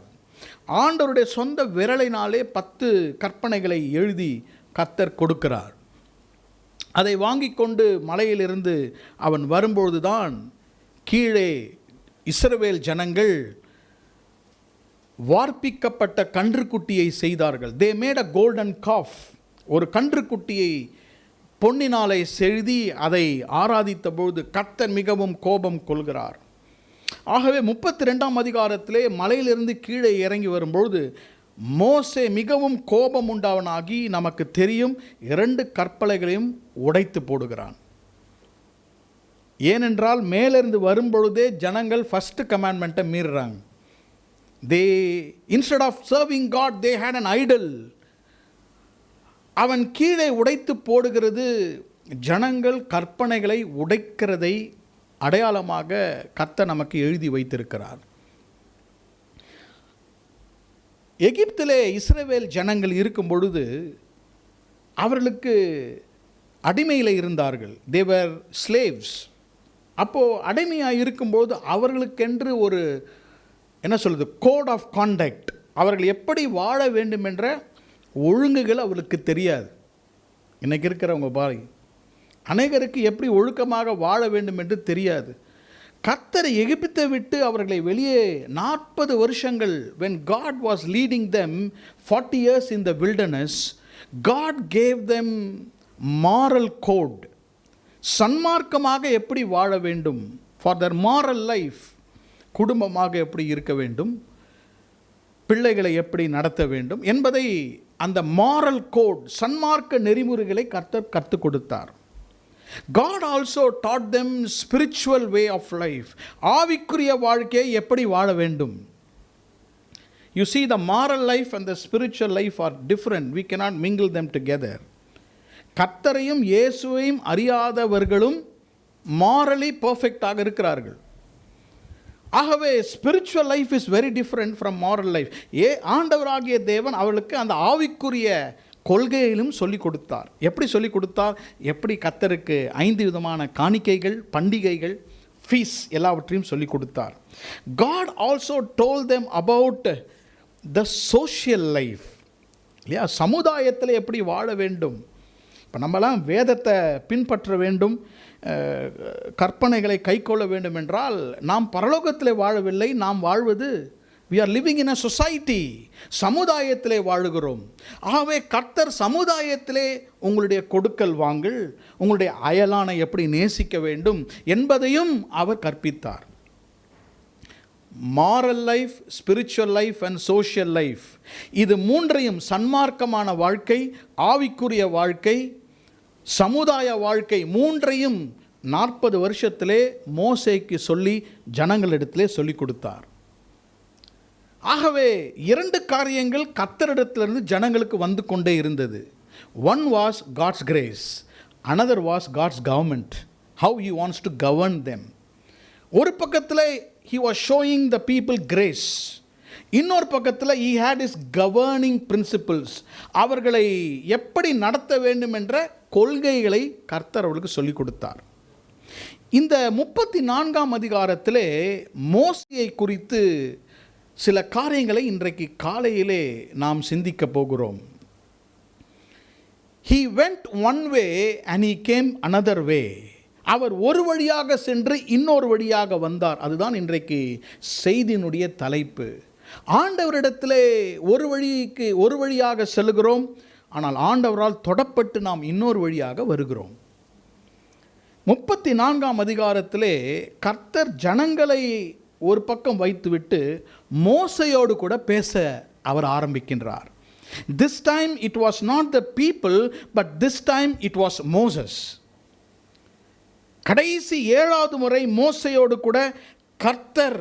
ஆண்டவருடைய சொந்த விரலினாலே 10 கற்பனைகளை எழுதி கர்த்தர் கொடுக்கிறார். அதை வாங்கி கொண்டு மலையிலிருந்து அவன் வரும்பொழுதுதான் கீழே இஸ்ரவேல் ஜனங்கள் வார்ப்பிக்கப்பட்ட கன்றுக்குட்டியை செய்தார்கள். They made a golden calf. ஒரு கன்றுக்குட்டியை பொன்னினாலே செழுதி அதை ஆராதித்த பொழுது கர்த்தர் மிகவும் கோபம் கொள்கிறார். ஆகவே 32ஆம் அதிகாரத்திலே மலையிலிருந்து கீழே இறங்கி வரும்பொழுது மோசே மிகவும் கோபம் உண்டாவனாகி நமக்கு தெரியும் 2 கற்பலைகளையும் உடைத்து போடுகிறான். ஏனென்றால் மேலிருந்து வரும்பொழுதே ஜனங்கள் ஃபர்ஸ்ட் கமாண்ட்மெண்ட்டை மீறுறாங்க. They instead of serving God they had an idol. அவன் கீழே உடைத்து போடுகிறது ஜனங்கள் கற்பனைகளை உடைக்கிறதை அடையாளமாக கர்த்தர் நமக்கு எழுதி வைத்திருக்கிறார். எகிப்திலே இஸ்ரவேல் ஜனங்கள் இருக்கும் பொழுது அவர்களுக்கு அடிமையில் இருந்தார்கள். they were slaves. அப்போது அடிமையாக இருக்கும்போது அவர்களுக்கென்று ஒரு என்ன சொல்கிறது கோட் ஆஃப் கான்டக்ட், அவர்கள் எப்படி வாழ வேண்டும் என்ற ஒழுங்குகள் அவர்களுக்கு தெரியாது. இன்றைக்கி இருக்கிறவங்க பாருங்க, அநேகருக்கு எப்படி ஒழுக்கமாக வாழ வேண்டும் என்று தெரியாது. கர்த்தர் எகிப்தை விட்டு அவர்களை வெளியே 40 வருஷங்கள், when God was leading them 40 years in the wilderness, God gave them moral code. சன்மார்க்கமாக எப்படி வாழ வேண்டும், for their moral life, குடும்பமாக எப்படி இருக்க வேண்டும், பிள்ளைகளை எப்படி நடத்த வேண்டும் என்பதை அந்த மாரல் கோட், சன்மார்க்க நெறிமுறைகளை கர்த்தர் கற்றுக் கொடுத்தார். God also taught them spiritual way of life. ஆவிக்குரிய வாழ்க்கையை எப்படி வாழ வேண்டும். You see, the moral life and the spiritual life are different. We cannot mingle them together. கர்த்தரையும் இயேசுவையும் அறியாதவர்களும் morally perfectஆக இருக்கிறார்கள். ஆகவே spiritual life is very different from moral life. ஆண்டவராகிய தேவன் அவர்களுக்கு அந்த ஆவிக்குரிய கொள்கையிலும் சொல்லிக் கொடுத்தார். எப்படி சொல்லிக் கொடுத்தார்? எப்படி கர்த்தருக்கு 5 விதமான காணிக்கைகள், பண்டிகைகள், ஃபீஸ் எல்லாவற்றையும் சொல்லிக் கொடுத்தார். God also told them about the social life. இல்லையா, சமுதாயத்தில் எப்படி வாழ வேண்டும். இப்போ நம்மலாம் வேதத்தை பின்பற்ற வேண்டும், கற்பனைகளை கைக்கொள்ள வேண்டும் என்றால் நாம் பரலோகத்திலே வாழவில்லை, நாம் வாழ்வது we are living in a society. சமுதாயத்திலே வாழுகிறோம். ஆகவே கர்த்தர் சமுதாயத்திலே உங்களுடைய கொடுக்கல் வாங்கல், உங்களுடைய அயலானை எப்படி நேசிக்க வேண்டும் என்பதையும் அவர் கற்பித்தார். Moral life, spiritual life and social life, இது மூன்றையும், சன்மார்க்கமான வாழ்க்கை, ஆவிக்குரிய வாழ்க்கை, சமுதாய வாழ்க்கை, மூன்றையும் 40 வருஷத்திலே மோசேக்கு சொல்லி ஜனங்களிடத்திலே சொல்லிக் கொடுத்தார். ஆகவே 2 காரியங்கள் கர்த்தரிடத்திலிருந்து ஜனங்களுக்கு வந்து கொண்டே இருந்தது. One was God's grace, another was God's government, how he wants to govern them. ஒரு பக்கத்தில் he was showing the people grace, இன்னொரு பக்கத்தில் he had his governing principles, அவர்களை எப்படி நடத்த வேண்டும் என்ற கொள்கைகளை கர்த்தர் அவர்களுக்கு சொல்லிக் கொடுத்தார். இந்த 34ஆம் அதிகாரத்திலே மோசேயை குறித்து சில காரியங்களை இன்றைக்கு காலையிலே நாம் சிந்திக்க போகிறோம். He went one way and he came another way. அவர் ஒரு வழியாக சென்று இன்னொரு வழியாக வந்தார். அதுதான் இன்றைக்கு செய்தியினுடைய தலைப்பு. ஆண்டவரிடத்திலே ஒரு வழியாக செல்கிறோம், ஆனால் ஆண்டவரால் தொடப்பட்டு நாம் இன்னொரு வழியாக வருகிறோம். 34ஆம் அதிகாரத்திலே கர்த்தர் ஜனங்களை ஒரு பக்கம் வைத்துவிட்டு மோசையோடு கூட பேச அவர் ஆரம்பிக்கின்றார். This time it was not the people, but this time it was Moses. கடைசி 7வது முறை மோசையோடு கூட கர்த்தர்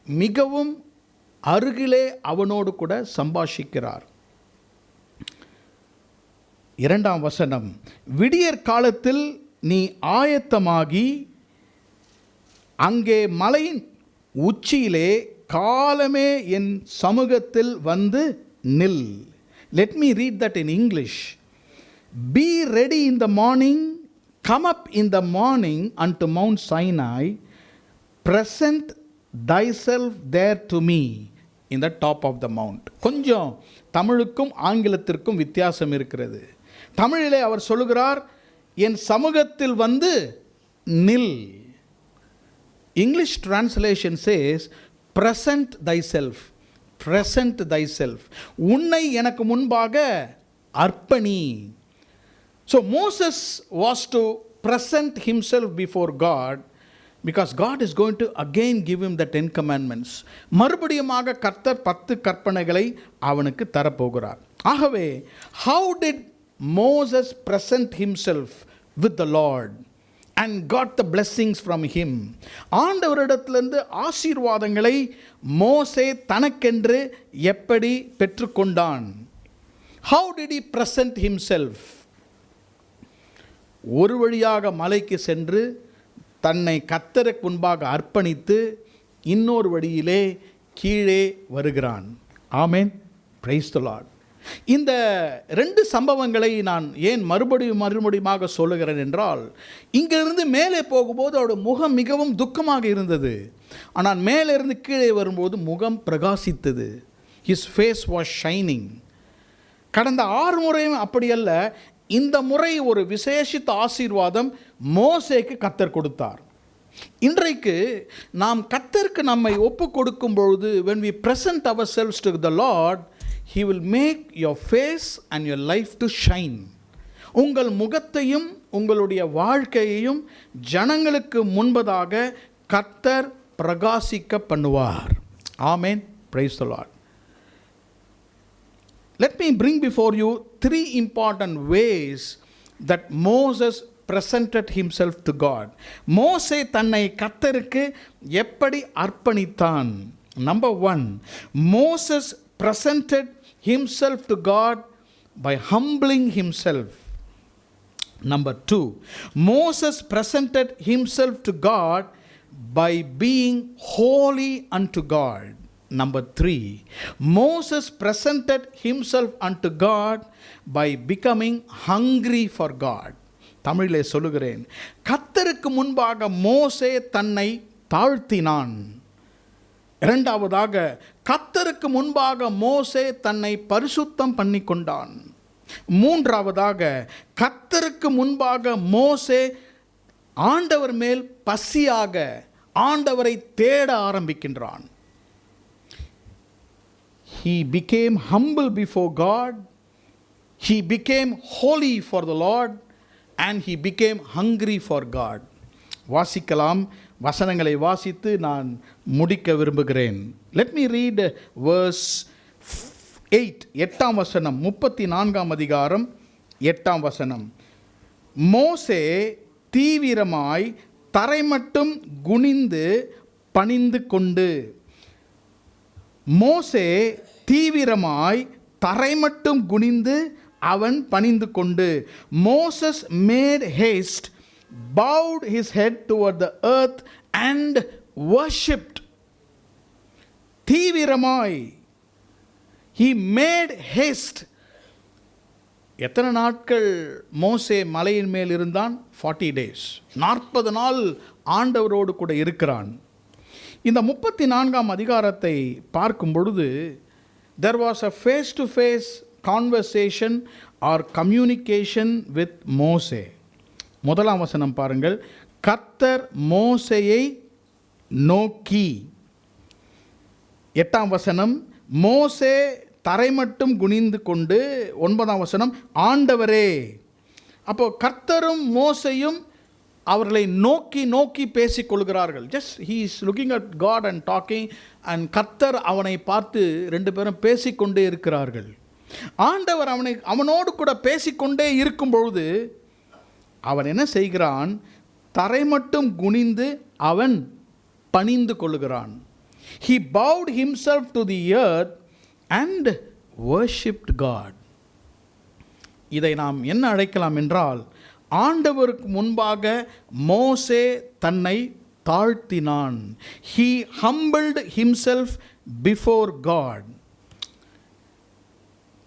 மிகவும் அருகிலே அவனோடு கூட சம்பாஷிக்கிறார். 2ஆம் வசனம், விடியற் காலத்தில் நீ ஆயத்தமாகி அங்கே மலையின் உச்சியிலே காலமே என் சமூகத்தில் வந்து நில். Let me read that in English. Be ready in the morning, come up in the morning unto Mount Sinai, present thyself there to me in the top of the mount. கொஞ்சம் தமிழுக்கும் ஆங்கிலத்திற்கும் வித்தியாசம் இருக்கிறது. தமிழிலே அவர் சொல்லுகிறார், என் சமூகத்தில் வந்து நில். English translation says present thyself, present thyself. உன்னை எனக்கு முன்பாக அர்ப்பணி. So Moses was to present himself before God because God is going to again give him the 10 commandments. மறுபடியுமாக கர்த்தர் 10 கற்பனைகளை அவனுக்கு தரப்போகிறார். ஆகவே how did Moses present himself with the Lord and got the blessings from him? ஆண்டவரிடத்திலிருந்து ஆசீர்வாதங்களை மோசே தனக்கென்று எப்படி பெற்றுக்கொண்டான்? How did he present himself? ஒரு வழியாக மலைக்கு சென்று தன்னை கர்த்தருக்கு முன்பாக அர்ப்பணித்து இன்னொரு வழியிலே கீழே வருகிறான். ஆமென். Praise the Lord. இந்த 2 சம்பவங்களை நான் ஏன் மறுபடியுமாக சொல்லுகிறேன் என்றால், இங்கிருந்து மேலே போகும்போது அவருடைய முகம் மிகவும் துக்கமாக இருந்தது. ஆனால் மேலே இருந்து கீழே வரும்போது முகம் பிரகாசித்தது. His face was shining. கடந்த 6 முறையும் அப்படி அல்ல, இந்த முறை ஒரு விசேஷித்த ஆசீர்வாதம் மோசேக்கு கர்த்தர் கொடுத்தார். இன்றைக்கு நாம் கர்த்தருக்கு நம்மை ஒப்பு கொடுக்கும் பொழுது, when we present ourselves to the Lord, He will make your face and your life to shine. உங்கள் முகத்தையும் உங்களுடைய வாழ்க்கையையும் ஜனங்களுக்கு முன்பதாக கர்த்தர் பிரகாசிக்க பண்ணுவார். Amen. Praise the Lord. Let me bring before you 3 important ways that Moses presented himself to God. மோசே தன்னை கர்த்தருக்கு எப்படி அர்ப்பணித்தான்? Number 1, Moses presented himself to God by humbling himself. Number 2, Moses presented himself to God by being holy unto God. Number 3, Moses presented himself unto God by becoming hungry for God. தமிழிலே சொல்லுகிறேன், கர்த்தருக்கு முன்பாக மோசே தன்னை தாழ்த்தினான். இரண்டாவதாக, கர்த்தருக்கு முன்பாக மோசே தன்னை பரிசுத்தம் பண்ணிக்கொண்டான். மூன்றாவதாக, கர்த்தருக்கு முன்பாக மோசே ஆண்டவர் மேல் பசியாக ஆண்டவரை தேட ஆரம்பிக்கின்றான். He became humble before God, he became holy for the Lord, and he became hungry for God. வாசிக்கலாம், வசனங்களை வாசித்து நான் முடிக்க விரும்புகிறேன். Let me read verse 8, 8ஆம் வசனம், 34ஆம் அதிகாரம் 8ஆம் வசனம். மோசே தீவிரமாய் தரைமட்டும் குனிந்து பணிந்து கொண்டு. மோசே தீவிரமாய் தரைமட்டும் குனிந்து அவன் பணிந்து கொண்டு. Moses made haste, bowed his head toward the earth and worshipped. தீவிரமாய், he made haste. எத்தனை நாட்கள் மோசே மலையின் மேல் இருந்தான்? 40 days. 40 நாள் ஆண்டவரோடு கூட இருக்கிறான். இந்த 34ஆம் அதிகாரத்தை பார்க்கும் பொழுது, there was a face to face conversation or communication with மோசே. முதலாம் வசனம் பாருங்கள். கர்த்தர் மோசேயை நோக்கி. 8ஆம் வசனம், மோசே தரைமட்டும் குனிந்து கொண்டு. 9ஆம் வசனம், ஆண்டவரே. அப்போ கர்த்தரும் மோசேயும் அவர்களை நோக்கி நோக்கி பேசிக்கொள்கிறார்கள். Just he is looking at God and talking, and கர்த்தர் அவனை பார்த்து 2 பேரும் பேசிக்கொண்டே இருக்கிறார்கள். ஆண்டவர் அவனோடு கூட பேசிக்கொண்டே இருக்கும் பொழுது அவன் என்ன செய்கிறான்? தரைமட்டும் குனிந்து அவன் பணிந்து கொள்கிறான். He bowed himself to the earth and worshipped God. இதை நாம் என்ன அழைக்கலாம் என்றால், ஆண்டவருக்கு முன்பாக மோசே தன்னை தாழ்த்தினான். He humbled himself before God.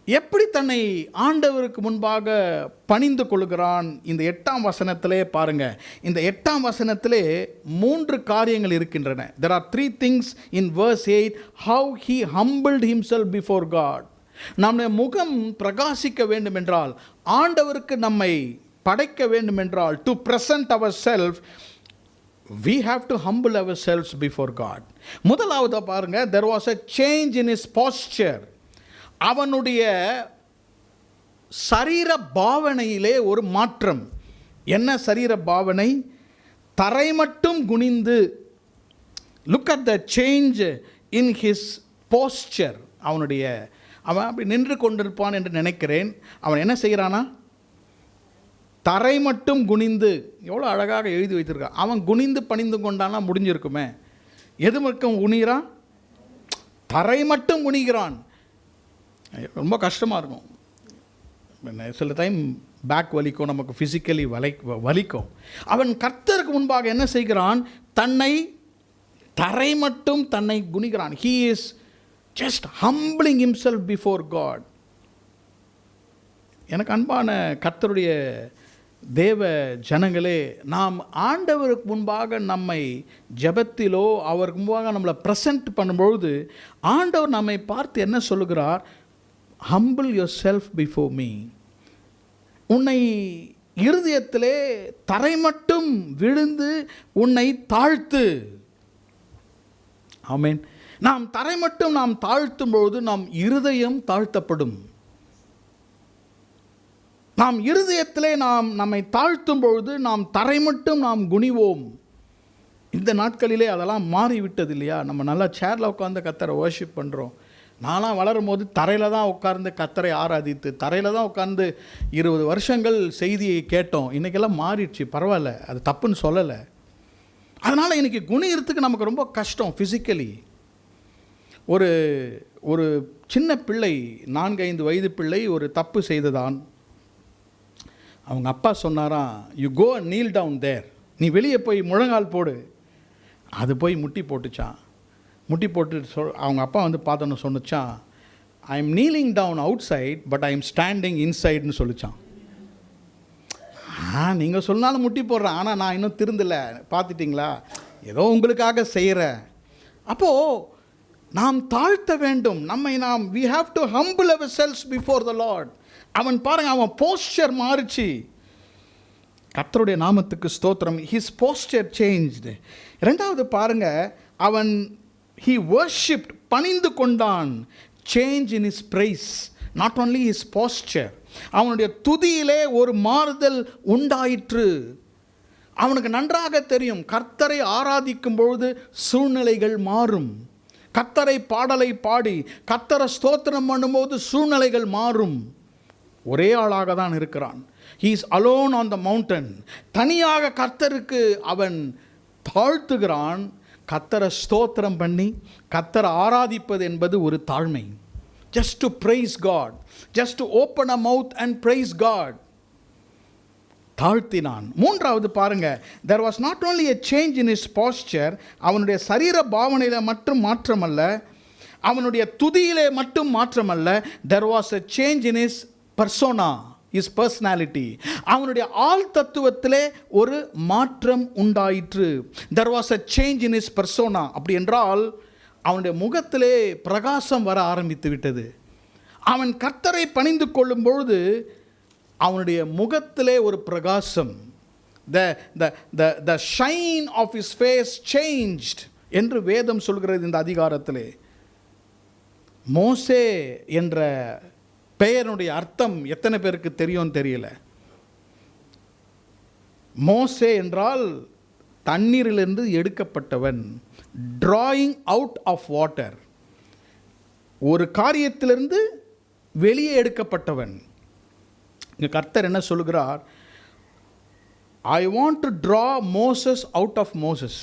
எப்படி தன்னை ஆண்டவருக்கு முன்பாக பணிந்து கொள்கிறான்? இந்த 8ஆம் வசனத்திலே பாருங்க. இந்த 8ஆம் வசனத்திலே 3 காரியங்கள் இருக்கின்றன. There are 3 things in verse 8 how he humbled himself before God. நம்முடைய முகம் பிரகாசிக்க வேண்டும் என்றால், ஆண்டவருக்கு நம்மை படைக்க வேண்டும் என்றால், to present ourselves, we have to humble ourselves before God. முதலாவது பாருங்க, there was a change in his posture. அவனுடைய சரீர பாவனையிலே ஒரு மாற்றம். என்ன சரீர பாவனை? தரை மட்டும் குனிந்து. Look at the change in his poster. அவன் அப்படி நின்று கொண்டிருப்பான் என்று நினைக்கிறேன். அவன் என்ன செய்கிறானா? தரை மட்டும் குனிந்து. எவ்வளோ அழகாக எழுதி வைத்திருக்கான். அவன் குனிந்து பணிந்து கொண்டானா முடிஞ்சிருக்குமே. எது மட்டும் குனிகிறான்? தரை மட்டும் குனிகிறான். ரொம்ப கஷ்டமாக இருக்கும். சில டைம் பேக் வலிக்கும், நமக்கு ஃபிசிக்கலி வலிக்கும். அவன் கர்த்தருக்கு முன்பாக என்ன செய்கிறான்? தரை மட்டும் தன்னை குனிகிறான். he is just humbling himself before God. எனக்கு அன்பான கர்த்தருடைய தேவ ஜனங்களே, நாம் ஆண்டவருக்கு முன்பாக நம்மை ஜெபத்திலோ அவருக்கு முன்பாக நம்மளை ப்ரெசன்ட் பண்ணும்பொழுது ஆண்டவர் நம்மை பார்த்து என்ன சொல்லுகிறார்? humble yourself before me. உன்னை இருதயத்திலே தரை மட்டும் விழுந்து உன்னை தாழ்த்து. ஆமென். நாம் தரை மட்டும் நாம் தாழ்த்தும் பொழுது நம் இருதயம் தாழ்த்தப்படும். நாம் இருதயத்திலே நம்மை தாழ்த்தும் பொழுது நாம் தரை மட்டும் நாம் குனிவோம். இந்த நாட்களிலே அதெல்லாம் மாறிவிட்டது இல்லையா? நம்ம நல்லா சேரில் உட்காந்து கர்த்தரை வர்ஷிப் பண்ணுறோம். நான்லாம் வளரும் போது தரையில் தான் உட்கார்ந்து கர்த்தரை ஆராதித்து, தரையில் தான் உட்கார்ந்து 20 வருஷங்கள் செய்தியை கேட்டோம். இன்றைக்கெல்லாம் மாறிடுச்சு. பரவாயில்ல, அது தப்புன்னு சொல்லலை. அதனால் இன்றைக்கி குனிகிறதுக்கு நமக்கு ரொம்ப கஷ்டம் ஃபிசிக்கலி. ஒரு சின்ன பிள்ளை, 4-5 வயது பிள்ளை ஒரு தப்பு செய்ததான். அவங்க அப்பா சொன்னாராம், you go and kneel down there. நீ வெளியே போய் முழங்கால் போடு. அது போய் முட்டி போட்டுச்சான். முட்டி போட்டு அவங்க அப்பா வந்து பார்த்தோன்னு சொன்னிச்சான், I am kneeling down outside but I am standing இன்சைட்னு சொல்லிச்சான். நீங்கள் சொன்னாலும் முட்டி போடுறேன், ஆனால் நான் இன்னும் திருந்தலை. பார்த்துட்டிங்களா? ஏதோ உங்களுக்காக செய்கிறேன். அப்போது நாம் தாழ்த்த வேண்டும். we have to humble ourselves before the Lord. அவன் பாருங்க, அவன் போஸ்டர் மாறிச்சு. கர்த்தருடைய நாமத்துக்கு ஸ்தோத்திரம். his posture changed. இரண்டாவது பாருங்க, அவன் he worshipped, பணிந்து கொண்டான். change in his praise, not only his posture. அவனுடைய துதியிலே ஒரு மாறுதல் உண்டாயிற்று. அவனுக்கு நன்றாக தெரியும், கர்த்தரை ஆராதிக்கும் பொழுது சூழ்நிலைகள் மாறும். கர்த்தரை பாடலை பாடி கர்த்தரை ஸ்தோத்திரம் பண்ணும்போது சூழ்நிலைகள் மாறும். ஒரே ஆளாக தான் இருக்கிறான். he is alone on the mountain. தனியாக கர்த்தருக்கு அவன் தாழ்த்துகிறான். கர்த்தரை ஸ்தோத்திரம் பண்ணி கர்த்தரை ஆராதிப்பது என்பது ஒரு தாழ்மை. just to praise God, just to open a mouth and praise God. தாழ்த்தினான். மூன்றாவது பாருங்க, there was not only a change in his posture. அவனுடைய சரீர பாவனையில மட்டும் மாற்றமல்ல, அவனுடைய துதியிலே மட்டும் மாற்றமல்ல, there was a change in his persona, his personality. அவனுடைய ஆள் தத்துவத்திலே ஒரு மாற்றம் உண்டாயிற்று. there was a change in his persona. அப்படி என்றால் அவனுடைய முகத்திலே பிரகாசம் வர ஆரம்பித்து விட்டது. அவன் கர்த்தரை பணிந்து கொள்ளும் பொழுது அவனுடைய முகத்திலே ஒரு பிரகாசம். the shine of his face changed என்று வேதம் சொல்கிறது இந்த அதிகாரத்திலே. மோசே என்ற பெயருடைய அர்த்தம் எத்தனை பேருக்கு தெரியும் தெரியல. மோசே என்றால் தண்ணீரிலிருந்து எடுக்கப்பட்டவன், drawing out of water. ஒரு காரியத்திலிருந்து வெளியே எடுக்கப்பட்டவன். இங்கே கர்த்தர் என்ன சொல்கிறார்? I want to draw Moses out of Moses.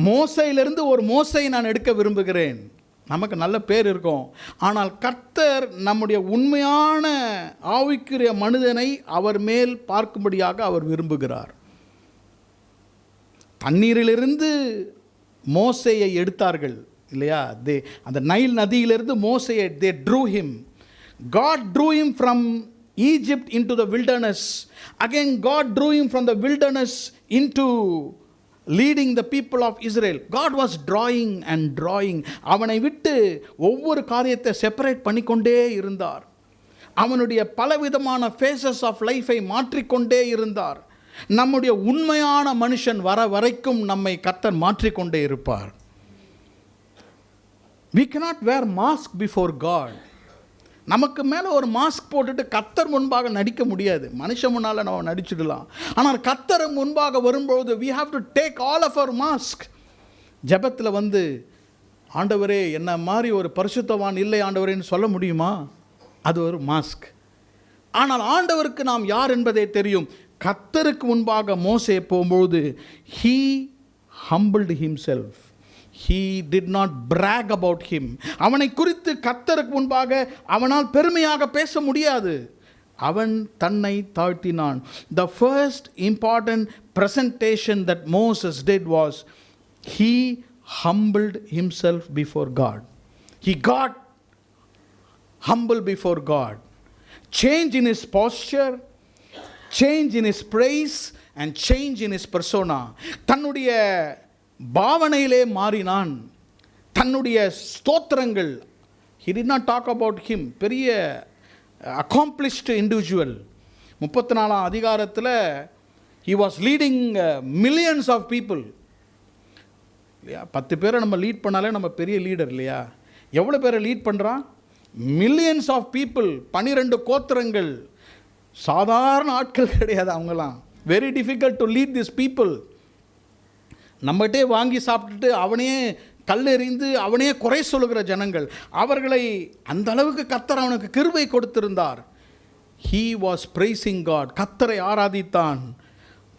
மோசையிலிருந்து ஒரு மோசை நான் எடுக்க விரும்புகிறேன். நமக்கு நல்ல பேர் இருக்கும், ஆனால் கர்த்தர் நம்முடைய உண்மையான ஆவிக்குரிய மனிதனை அவர் மேல் பார்க்கும்படியாக அவர் விரும்புகிறார். தண்ணீரிலிருந்து மோசையை எடுத்தார்கள் இல்லையா? அந்த நைல் நதியிலிருந்து மோசையை they drew him. God drew him from Egypt into the wilderness. Again God drew him from the wilderness into leading the people of Israel. God was drawing and drawing. அவனை விட்டு ஒவ்வொரு காரியத்தை செப்பரேட் பண்ணிக்கொண்டே இருந்தார். அவனுடைய பலவிதமான faces of லைஃபை மாற்றிக்கொண்டே இருந்தார். நம்முடைய உண்மையான மனுஷன் வர வரைக்கும் நம்மை கர்த்தர் மாற்றிக்கொண்டே இருப்பார். We cannot wear mask before God. நமக்கு மேலே ஒரு மாஸ்க் போட்டுட்டு கர்த்தர் முன்பாக நடிக்க முடியாது. மனுஷன் முன்னால் நம்ம நடிச்சிடலாம், ஆனால் கர்த்தர் முன்பாக வரும்போது we have to take all of our mask. ஜெபத்தில் வந்து ஆண்டவரே என்ன மாதிரி ஒரு பரிசுத்தவான் இல்லை ஆண்டவரேன்னு சொல்ல முடியுமா? அது ஒரு மாஸ்க். ஆனால் ஆண்டவருக்கு நாம் யார் என்பதே தெரியும். கர்த்தருக்கு முன்பாக மோசே போகும்போது he humbled himself. He did not brag about him. அவனை குறித்து கர்த்தருக்கு முன்பாக அவனால் பெருமையாக பேச முடியாது. அவன் தன்னை தாழ்த்தினான். The first important presentation that Moses did was he humbled himself before God. He got humble before God. Change in his posture, change in his praise and change in his persona. தன்னுடைய பாவனையிலே மாறினான். தன்னுடைய ஸ்தோத்திரங்கள், he did not talk about him, பெரிய accomplished individual. 34 அதிகாரத்தில் he was leading millions of people. இல்லையா? 10 பேரை நம்ம lead பண்ணாலே நம்ம பெரிய லீடர் இல்லையா? எவ்வளோ பேரை லீட் பண்ணுறான்? Millions of people. 12 கோத்திரங்கள். சாதாரண ஆட்கள் கிடையாது அவங்களாம். Very difficult to lead this people. நம்மகிட்டே வாங்கி சாப்பிட்டுட்டு அவனே கல்லெறிந்து அவனே குறை சொல்லுகிற ஜனங்கள். அவர்களை அந்த அளவுக்கு கர்த்தர் அவனுக்கு கிருபை கொடுத்திருந்தார். he was praising God. கர்த்தரை ஆராதித்தான்.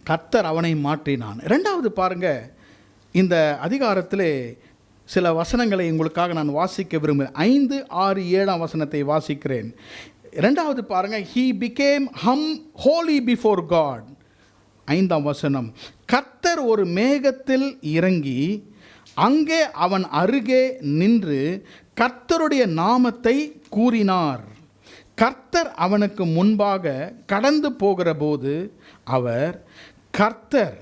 கர்த்தர் அவனை மாற்றினான். இரண்டாவது பாருங்க, இந்த அதிகாரத்திலே சில வசனங்களை உங்களுக்காக நான் வாசிக்க விரும்புகிறேன். 5, 6, 7 வசனத்தை வாசிக்கிறேன். இரண்டாவது பாருங்க, he became holy before God. 5 வசனம், கர்த்தர் ஒரு மேகத்தில் இறங்கி அங்கே அவன் அருகே நின்று கர்த்தருடைய நாமத்தை கூறினார். கர்த்தர் அவனுக்கு முன்பாக கடந்து போகிற போது அவர், கர்த்தர்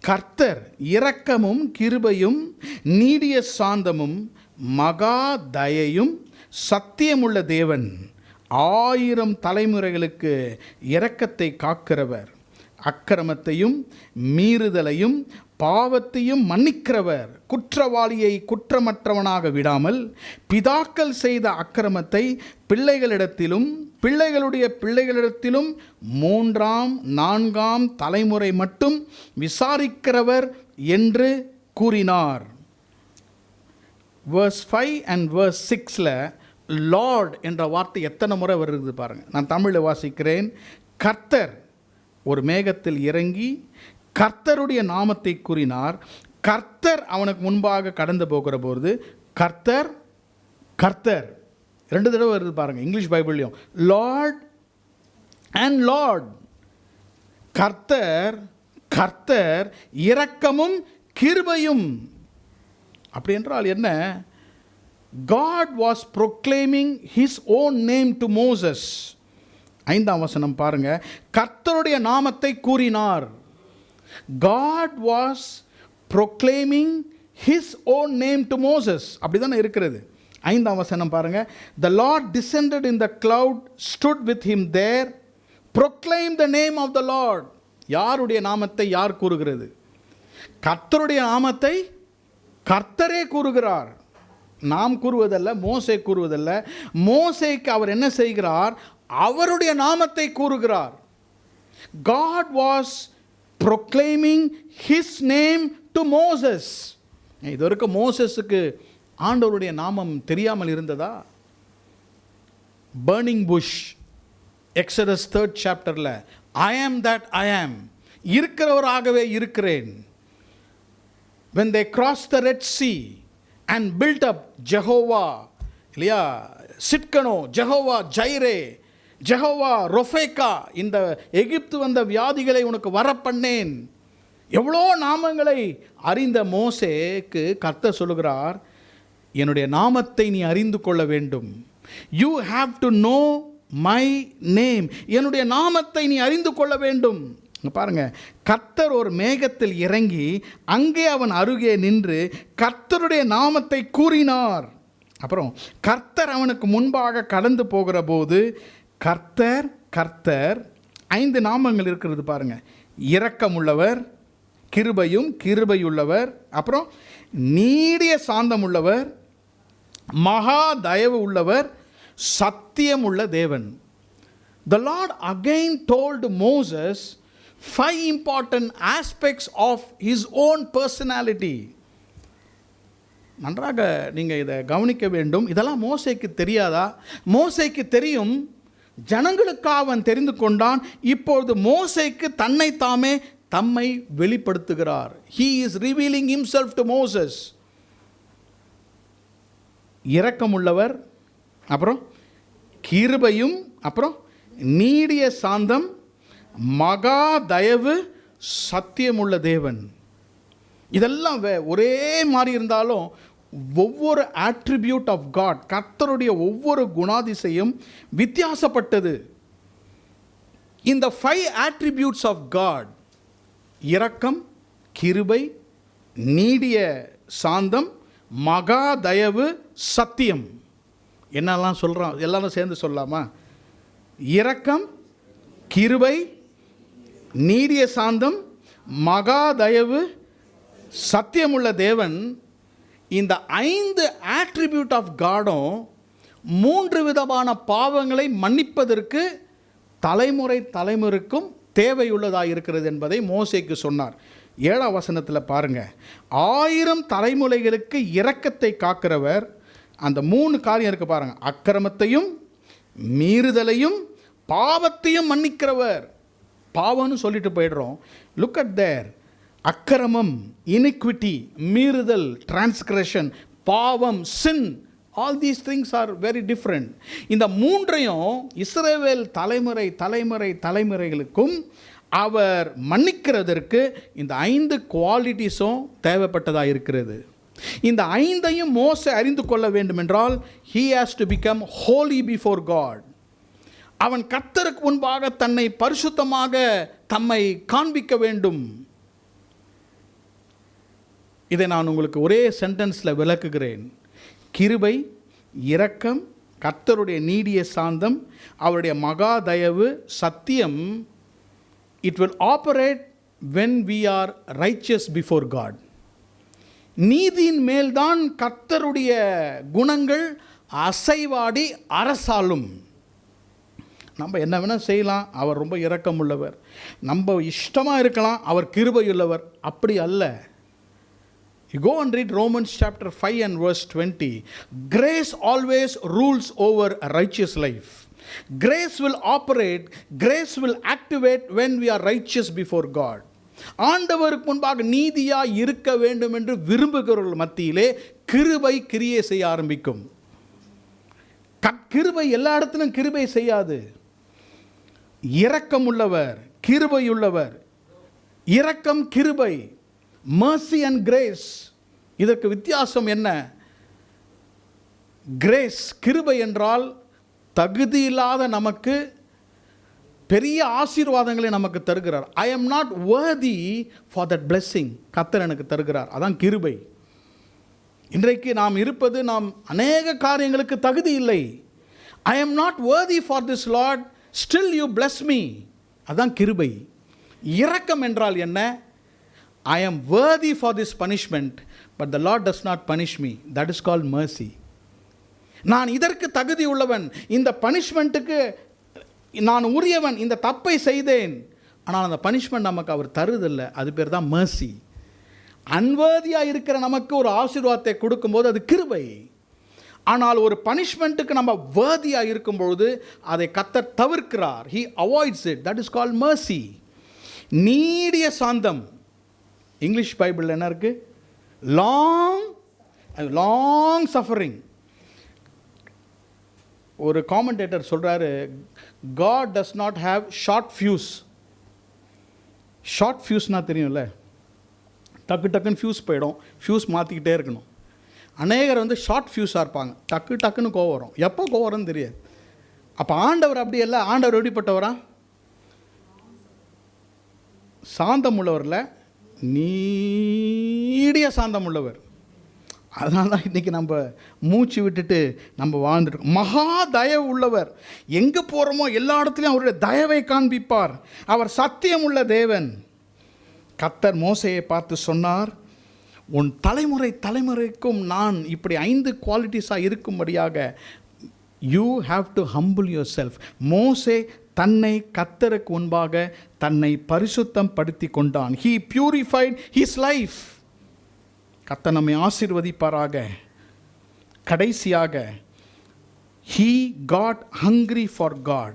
கர்த்தர் இரக்கமும் கிருபையும் நீடிய சாந்தமும் மகா தயையும் சத்தியமுள்ள தேவன், 1000 தலைமுறைகளுக்கு இரக்கத்தை காக்கிறவர், அக்கிரமத்தையும் மீறுதலையும் பாவத்தையும் மன்னிக்கிறவர், குற்றவாளியை குற்றமற்றவனாக விடாமல் பிதாக்கள் செய்த அக்கிரமத்தை பிள்ளைகளிடத்திலும் பிள்ளைகளுடைய பிள்ளைகளிடத்திலும் 3ஆம் 4ஆம் தலைமுறை மட்டும் விசாரிக்கிறவர் என்று கூறினார். verse 5 and verse 6ல லார்ட் என்ற வார்த்தை எத்தனை முறை வருது பாருங்கள். நான் தமிழில் வாசிக்கிறேன். கர்த்தர் ஒரு மேகத்தில் இறங்கி கர்த்தருடைய நாமத்தை கூறினார். கர்த்தர் அவனுக்கு முன்பாக கடந்து போகிற போது கர்த்தர் கர்த்தர் 2 தடவை வருது பாருங்கள். இங்கிலீஷ் பைபிள்லையும் லார்ட் அண்ட் லார்ட். கர்த்தர் கர்த்தர் இரக்கமும் கிருபையும். அப்படி என்றால் என்ன? God was proclaiming his own name to Moses. 5ஆம் வசனம் பாருங்க, கர்த்தருடைய நாமத்தை கூறினார். God was proclaiming his own name to Moses. அப்படிதானே இருக்கிறது. 5ஆம் வசனம் பாருங்க, the Lord descended in the cloud, stood with him there, proclaimed the name of the Lord. யாருடைய நாமத்தை யார் கூறுகிறது? கர்த்தருடைய நாமத்தை கர்த்தரே கூறுகிறார். நாம் கூறுவதல்ல, மோசே கூறுவதல்ல. மோசேக்கு அவர் என்ன செய்கிறார்? அவருடைய நாமத்தை கூறுகிறார். God was proclaiming his name to Moses. இது வரைக்கும் மோசஸுக்கு ஆண்டவருடைய நாமம் தெரியாமல் இருந்ததா? burning bush, Exodus 3rd chapterல I am that I am, இருக்கிறவராகவே இருக்கிறேன். when they crossed the Red Sea and built up Jehovah, இல்லையா, சிட்கனோ, ஜெகோவா ஜைரே, ஜெகோவா ரொஃபேக்கா, இந்த எகிப்து வந்த வியாதிகளை உனக்கு வரப்பண்ணேன். எவ்வளோ நாமங்களை அறிந்த மோசேக்கு கர்த்தர் சொல்லுகிறார், என்னுடைய நாமத்தை நீ அறிந்து கொள்ள வேண்டும். You have to know my name. என்னுடைய நாமத்தை நீ அறிந்து கொள்ள வேண்டும். பாருங்க, கர்த்தர் ஒரு மேகத்தில் இறங்கி அங்கே அவன் அருகே நின்று கர்த்தருடைய நாமத்தை கூறினார். அப்புறம் கர்த்தர் அவனுக்கு முன்பாக கடந்து போகிற போது கர்த்தர் கர்த்தர் 5 நாமங்கள் இருக்கிறது பாருங்க. இரக்கமுள்ளவர், கிருபையும் கிருபையுள்ளவர், அப்புறம் நீடிய சாந்தம் உள்ளவர், மகா தயவு உள்ளவர், சத்தியம் உள்ள தேவன். The Lord again told Moses 5 important aspects of his own personality. நன்றாக நீங்கள் இதை கவனிக்க வேண்டும். இதெல்லாம் மோசேக்கு தெரியாதா? மோசேக்கு தெரியும். ஜனங்களுக்காக அவன் தெரிந்து கொண்டான். இப்பொழுது மோசேக்கு தம்மை வெளிப்படுத்துகிறார். He is revealing himself to Moses. இரக்கமுள்ளவர், அப்புறம் கிருபையும், அப்புறம் நீடிய சாந்தம், மகா தயவு, சத்தியமுள்ள தேவன். இதெல்லாம் ஒரே மாதிரி இருந்தாலும் ஒவ்வொரு ஆட்ரிபியூட் ஆஃப் காட், கர்த்தருடைய ஒவ்வொரு குணாதிசயம் வித்தியாசப்பட்டது. இந்த 5 attributes ஆஃப் காட், இரக்கம், கிருபை, நீடிய சாந்தம், மகா தயவு, சத்தியம், என்னெல்லாம் சொல்கிறோம் எல்லாரும் சேர்ந்து சொல்லலாமா? இரக்கம், கிருபை, நீடிய சாந்தம், மகா தயவு, சத்தியமுள்ள தேவன். இந்த 5 attribute ஆஃப் காடும் 3 விதமான பாவங்களை மன்னிப்பதற்கு தலைமுறைக்கும் தேவையுள்ளதாக இருக்கிறது என்பதை மோசேக்கு சொன்னார். 7ஆம் வசனத்தில் பாருங்க. 1000 தலைமுறைகளுக்கு இரக்கத்தை காக்கிறவர். அந்த 3 காரியம் இருக்கு பாருங்க. அக்கிரமத்தையும் மீறுதலையும் பாவத்தையும் மன்னிக்கிறவர். பாவம்னு சொல்லிட்டு போயிடுறோம். Look at there. அக்கிரமம், இனிக்விட்டி, மீறுதல், டிரான்ஸ்கிரஷன், பாவம், sin, all these things are very different. இந்த 3ஐயும் இஸ்ரவேல் தலைமுறைகளுக்கும் அவர் மன்னிக்கிறதற்கு இந்த 5 குவாலிட்டிஸும் தேவைப்பட்டதாக இருக்கிறது. இந்த 5ஐயும் மோசே அறிந்து கொள்ள வேண்டும் என்றால் he has to become holy before God. அவன் கர்த்தருக்கு முன்பாக தன்னை பரிசுத்தமாக தம்மை காண்பிக்க வேண்டும். இதை நான் உங்களுக்கு ஒரே சென்டென்ஸில் விளக்குகிறேன். கிருபை, இரக்கம், கர்த்தருடைய நீடிய சாந்தம், அவருடைய மகா தயவு, சத்தியம், it will operate when we are righteous before God. நீதியின் மேல்தான் கர்த்தருடைய குணங்கள் அசைவாடி அரசாலும். நம்ம என்ன வேணால் செய்யலாம், அவர் ரொம்ப இரக்கம் உள்ளவர். நம்ம இஷ்டமாக இருக்கலாம், அவர் கிருபை உள்ளவர். அப்படி அல்ல. You go and read Romans chapter 5 and verse 20. Grace always rules over a righteous life. Grace will operate, grace will activate when we are righteous before God. ஆண்டவருக்கு முன்பாக நீதியாக இருக்க வேண்டும் என்று விரும்புகிறவர்கள் மத்தியிலே கிருபை கிரியை செய்ய ஆரம்பிக்கும். கிருபை எல்லா இடத்திலும் கிருபை செய்யாது. இரக்கம் உள்ளவர், கிருபை உள்ளவர். இரக்கம், கிருபை, mercy and grace. இதற்கு வித்தியாசம் என்ன? கிரேஸ், கிருபை என்றால் தகுதி இல்லாத நமக்கு பெரிய ஆசீர்வாதங்களை நமக்கு தருகிறார். ஐ am not worthy for that blessing. கர்த்தர் எனக்கு தருகிறார். அதான் கிருபை. இன்றைக்கு நாம் இருப்பது, நாம் அநேக காரியங்களுக்கு தகுதி இல்லை. ஐ am not worthy for this Lord, still you bless me. அதான் கிருபை. இரக்கம் என்றால் என்ன? I am worthy for this punishment, but the Lord does not punish me. That is called mercy. நான் இதற்கு தகுதி உள்ளவன், இந்த பனிஷ்மெண்ட்டுக்கு நான் உரியவன், இந்த தப்பை செய்தேன், ஆனால் அந்த பனிஷ்மெண்ட் நமக்கு அவர் தருதில்லை. அது பேர் தான் mercy. அன்வர்தியாக இருக்கிற நமக்கு ஒரு ஆசீர்வாதத்தை கொடுக்கும்போது அது கிருபை. ஆனால் ஒரு பனிஷ்மெண்ட்டுக்கு நம்ம வேர்தியாக இருக்கும்பொழுது அதை கர்த்தர் தவிர்க்கிறார். He avoids it. That is called mercy. நீடிய சாந்தம். இங்கிலீஷ் பைபிள் என்ன இருக்கு? Long suffering. ஒரு காமெண்டேட்டர் சொல்கிறாரு, God does not have short fuse. Short ஃபியூஸ்னால் தெரியும்ல, டக்குன்னு ஃபியூஸ் போயிடும், ஃபியூஸ் மாற்றிக்கிட்டே இருக்கணும். அநேகர் ஷார்ட் ஃபியூஸாக இருப்பாங்க, டக்குன்னு கோவம் வரும். எப்போ கோவம் வரும்னு தெரியாது. அப்போ ஆண்டவர் அப்படி இல்லை. ஆண்டவர் எப்படிப்பட்டவரா? சாந்தம் உள்ளவரில் நீடிய சாந்தம் உள்ளவர். அதனால தான் இன்றைக்கி நம்ம மூச்சு விட்டுட்டு நம்ம வாழ்ந்துருக்கோம். மகா தயவு உள்ளவர், எங்கே போகிறோமோ எல்லா இடத்துலையும் அவருடைய தயவை காண்பிப்பார். அவர் சத்தியம் உள்ள தேவன். கர்த்தர் மோசேயை பார்த்து சொன்னார், உன் தலைமுறைக்கும் நான் இப்படி 5 குவாலிட்டிஸாக இருக்கும்படியாக you have to humble your self. மோசே தன்னை கர்த்தருக்கு முன்பாக தன்னை பரிசுத்தம் படுத்தி கொண்டான். He purified his life. கர்த்தர் நம்மை ஆசீர்வதிப்பாராக. கடைசியாக he got hungry for God.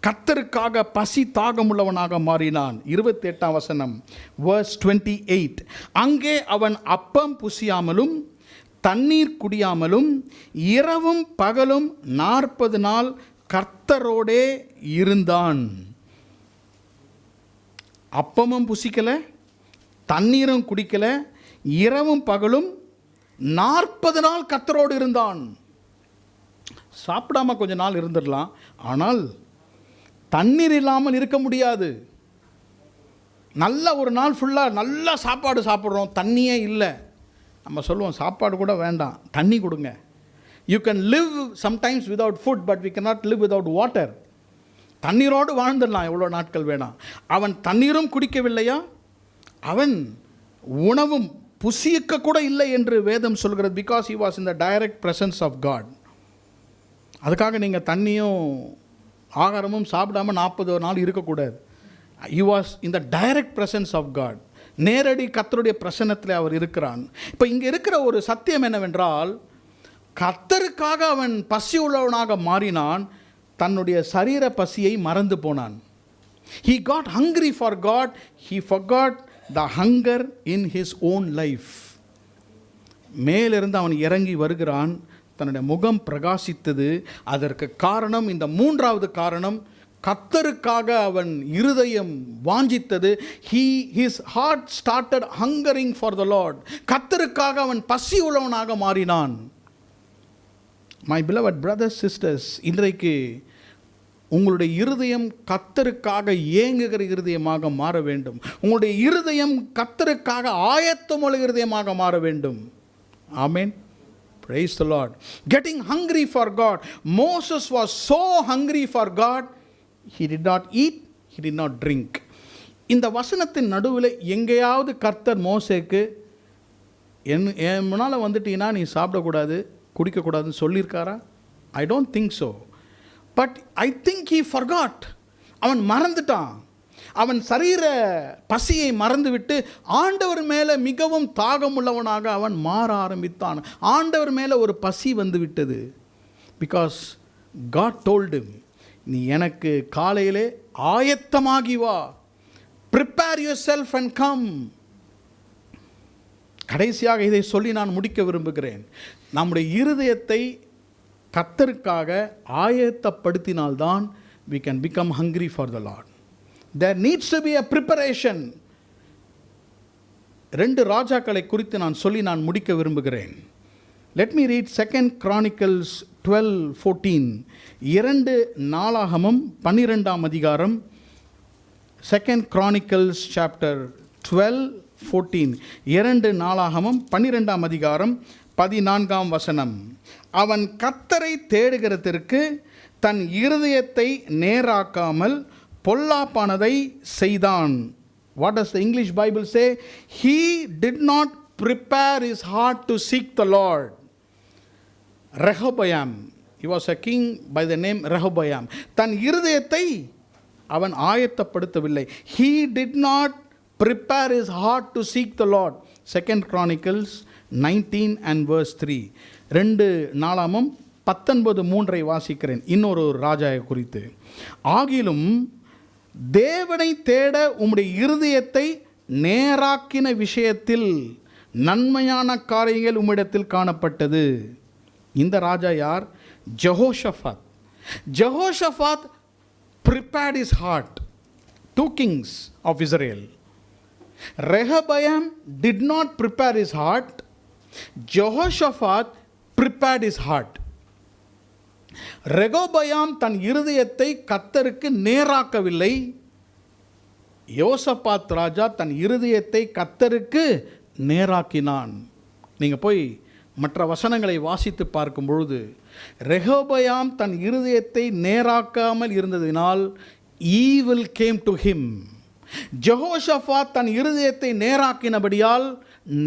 கர்த்தருக்காக பசி தாகமுள்ளவனாக மாறினான். 28ஆம் வசனம், verse 28. அங்கே அவன் அப்பம் புசியாமலும் தண்ணீர் குடியாமலும் இரவும் பகலும் 40 நாள் கர்த்தரோடே இருந்தான். அப்பமும் புசிக்கலை, தண்ணீரும் குடிக்கலை, இரவும் பகலும் 40 நாள் கர்த்தரோடு இருந்தான். சாப்பிடாம கொஞ்ச நாள் இருந்துடலாம், ஆனால் தண்ணீர் இல்லாமல் இருக்க முடியாது. நல்ல ஒரு நாள் ஃபுல்லாக நல்ல சாப்பாடு சாப்பிட்றோம், தண்ணியே இல்லை. நம்ம சொல்லுவோம் சாப்பாடு கூட வேண்டாம், தண்ணி கொடுங்க. You can live sometimes without food, but we can not live without water. தண்ணீரோடு வாழ்ந்துடலாம் எவ்வளோ நாட்கள் வேணாம். அவன் தண்ணீரும் குடிக்கவில்லையா, அவன் உணவும் புசிக்க கூட இல்லை என்று வேதம் சொல்கிறது. Because he was in the direct presence of God. அதுக்காக நீங்கள் தண்ணியும் ஆகாரமும் சாப்பிடாமல் 40 நாள் இருக்கக்கூடாது. he was in the direct presence of God. நேரடி கர்த்தருடைய பிரசன்னத்தில் அவர் இருக்கிறான். இப்போ இங்கே இருக்கிற ஒரு சத்தியம் என்னவென்றால், கர்த்தருக்காக அவன் பசி உள்ளவனாக மாறினான், தன்னுடைய சரீர பசியை மறந்து போனான். he got hungry for God, he forgot the hunger in his own life. மேலிருந்து அவன் இறங்கி வருகிறான், தன்னுடைய முகம் பிரகாசித்தது. அதற்கு காரணம், இந்த 3வது காரணம், கர்த்தருக்காக அவன் இருதயம் வாஞ்சித்தது. his heart started hungering for the Lord. கர்த்தருக்காக அவன் பசி உள்ளவனாக மாறினான். my beloved brothers sisters, இன்றைக்கு உங்களுடைய இருதயம் கர்த்தருக்காக ஏங்குகிற இருதயமாக மாற வேண்டும். உங்களுடைய இருதயம் கர்த்தருக்காக ஆயத்தமுள்ள இருதயமாக மாற வேண்டும். ஆமென். Praise the Lord. Getting hungry for God. Moses was so hungry for God, he did not eat, he did not drink. இந்த வசனத்தின் நடுவில் எங்கேயாவது கர்த்தர் மோசேக்கு என் முன்னால் வந்துட்டீங்கன்னா நீ சாப்பிடக்கூடாது குடிக்கக்கூடாதுன்னு சொல்லியிருக்காரா? I don't think so. But I think he forgot. அவன் மறந்துட்டான். அவன் சரீர பசியை மறந்துவிட்டு ஆண்டவர் மேலே மிகவும் தாகமுள்ளவனாக அவன் மாற ஆரம்பித்தான். ஆண்டவர் மேலே ஒரு பசி வந்து விட்டது. பிகாஸ் God told him, நீ எனக்கு காலையிலே ஆயத்தமாகி வா, prepare yourself and come. கடைசியாக இதை சொல்லி நான் முடிக்க விரும்புகிறேன். நம்முடைய இருதயத்தை கர்த்தருக்காக ஆயத்தப்படுத்தினால்தான் we can become hungry for the Lord. There needs to be a preparation. 2 ராஜாக்களை குறித்து நான் சொல்லி நான் முடிக்க விரும்புகிறேன். Let me read 2 Chronicles 12:14. 2 நாளாகமம் 12ஆம் அதிகாரம். 2 Chronicles chapter 12:14. 2 நாளாகமம் 12ஆம் அதிகாரம் 14ஆம் வசனம். அவன் கர்த்தரை தேடுகிறதற்கு தன் இருதயத்தை நேராக்காமல் பொல்லாப்பானதை செய்தான். What does the English Bible say? He did not prepare his heart to seek the Lord. Rehoboam, he was a king by the name Rehoboam. தன் இருதயத்தை அவன் ஆயத்தப்படுத்தவில்லை. He did not prepare his heart to seek the Lord. 2 Chronicles 19 and verse 3. 2 நாளாகமம் 19:3 வாசிக்கிறேன். இன்னொரு ராஜாவை குறித்து. ஆகிலும் தேவனை தேட உம்முடைய இருதயத்தை நேராக்கின விஷயத்தில் நன்மையான காரியங்கள் உம்மிடத்தில் காணப்பட்டது. இந்த ராஜா யார்? ஜெஹோஷாபாத். ஜெஹோஷாபாத் prepared his heart. 2 kings of Israel. Rehoboam did not prepare his heart. Jehoshaphat prepared his heart. Rehoboam தன் இருதயத்தை கர்த்தருக்கு நேராக்கவில்லை. யோசபாத் ராஜா தன் இருதயத்தை கர்த்தருக்கு நேராக்கினான். நீங்கள் போய் மற்ற வசனங்களை வாசித்து பார்க்கும் பொழுது, ரெகோபயாம் தன் இருதயத்தை நேராக்காமல் இருந்ததினால் evil came to him. Jehoshaphat தன் இருதயத்தை நேராக்கினபடியால்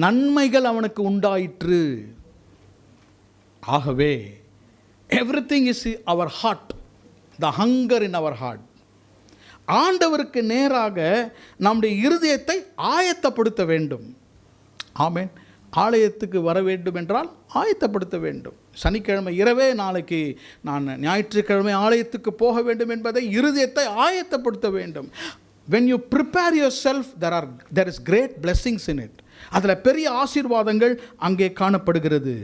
நன்மைகள் அவனுக்கு உண்டாயிற்று. ஆகவே everything is our heart, the hunger in our heart. ஆண்டவருக்கு நேராக நம்முடைய இருதயத்தை ஆயத்தப்படுத்த வேண்டும். ஆமென். ஆலயத்துக்கு வர வேண்டும் என்றால் ஆயத்தப்படுத்த வேண்டும். சனிக்கிழமை இரவே நாளைக்கு நான் ஞாயிற்றுக்கிழமை ஆலயத்துக்கு போக வேண்டும் என்பதை இருதயத்தை ஆயத்தப்படுத்த வேண்டும். when you prepare yourself, there is great blessings in it. அதில் பெரிய ஆசீர்வாதங்கள் அங்கே காணப்படுகிறது.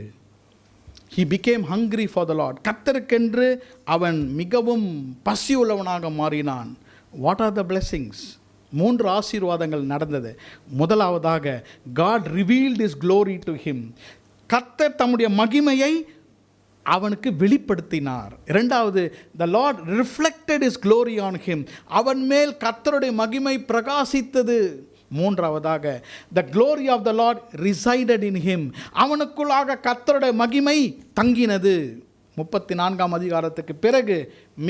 he became hungry for the Lord. கர்த்தருக்கென்று அவன் மிகவும் பசியுள்ளவனாக மாறினான். what are the blessings? 3 ஆசீர்வாதங்கள் நடந்தது. முதலாவதாக, God revealed his glory to him. கர்த்தர் தம்முடைய மகிமையை அவனுக்கு வெளிப்படுத்தினார். இரண்டாவது, the Lord reflected his glory on him. அவன் மேல் கர்த்தருடைய மகிமை பிரகாசித்தது. மூன்றாவதாக, the glory of the Lord resided in him. அவனுக்குள்ளாக கர்த்தருடைய மகிமை தங்கினது. 34ஆம் அதிகாரத்துக்கு பிறகு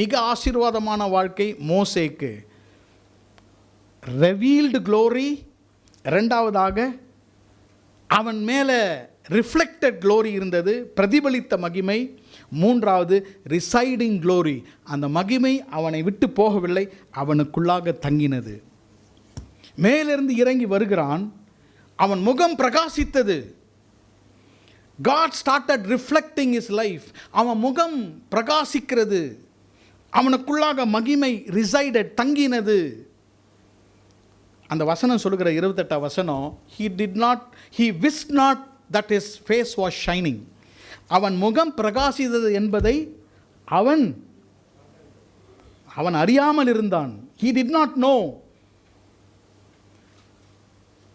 மிக ஆசீர்வாதமான வாழ்க்கை மோசேக்கு. revealed glory, இரண்டாவதாக அவன் மேலே ரிஃப்ளெக்டட் க்ளோரி இருந்தது, பிரதிபலித்த மகிமை. மூன்றாவது, ரிசைடிங் க்ளோரி, அந்த மகிமை அவனை விட்டு போகவில்லை, அவனுக்குள்ளாக தங்கினது. மேலிருந்து இறங்கி வருகிறான், அவன் முகம் பிரகாசித்தது. God started reflecting his life. அவன் முகம் பிரகாசிக்கிறது, அவனுக்குள்ளாக மகிமை ரிசைடட், தங்கினது. அந்த வசனம் சொல்லுகிற 28 வசனம், he wished not that his face was shining. அவன் முகம் பிரகாசித்தது என்பதை அவன் அறியாமல் இருந்தான். he did not know.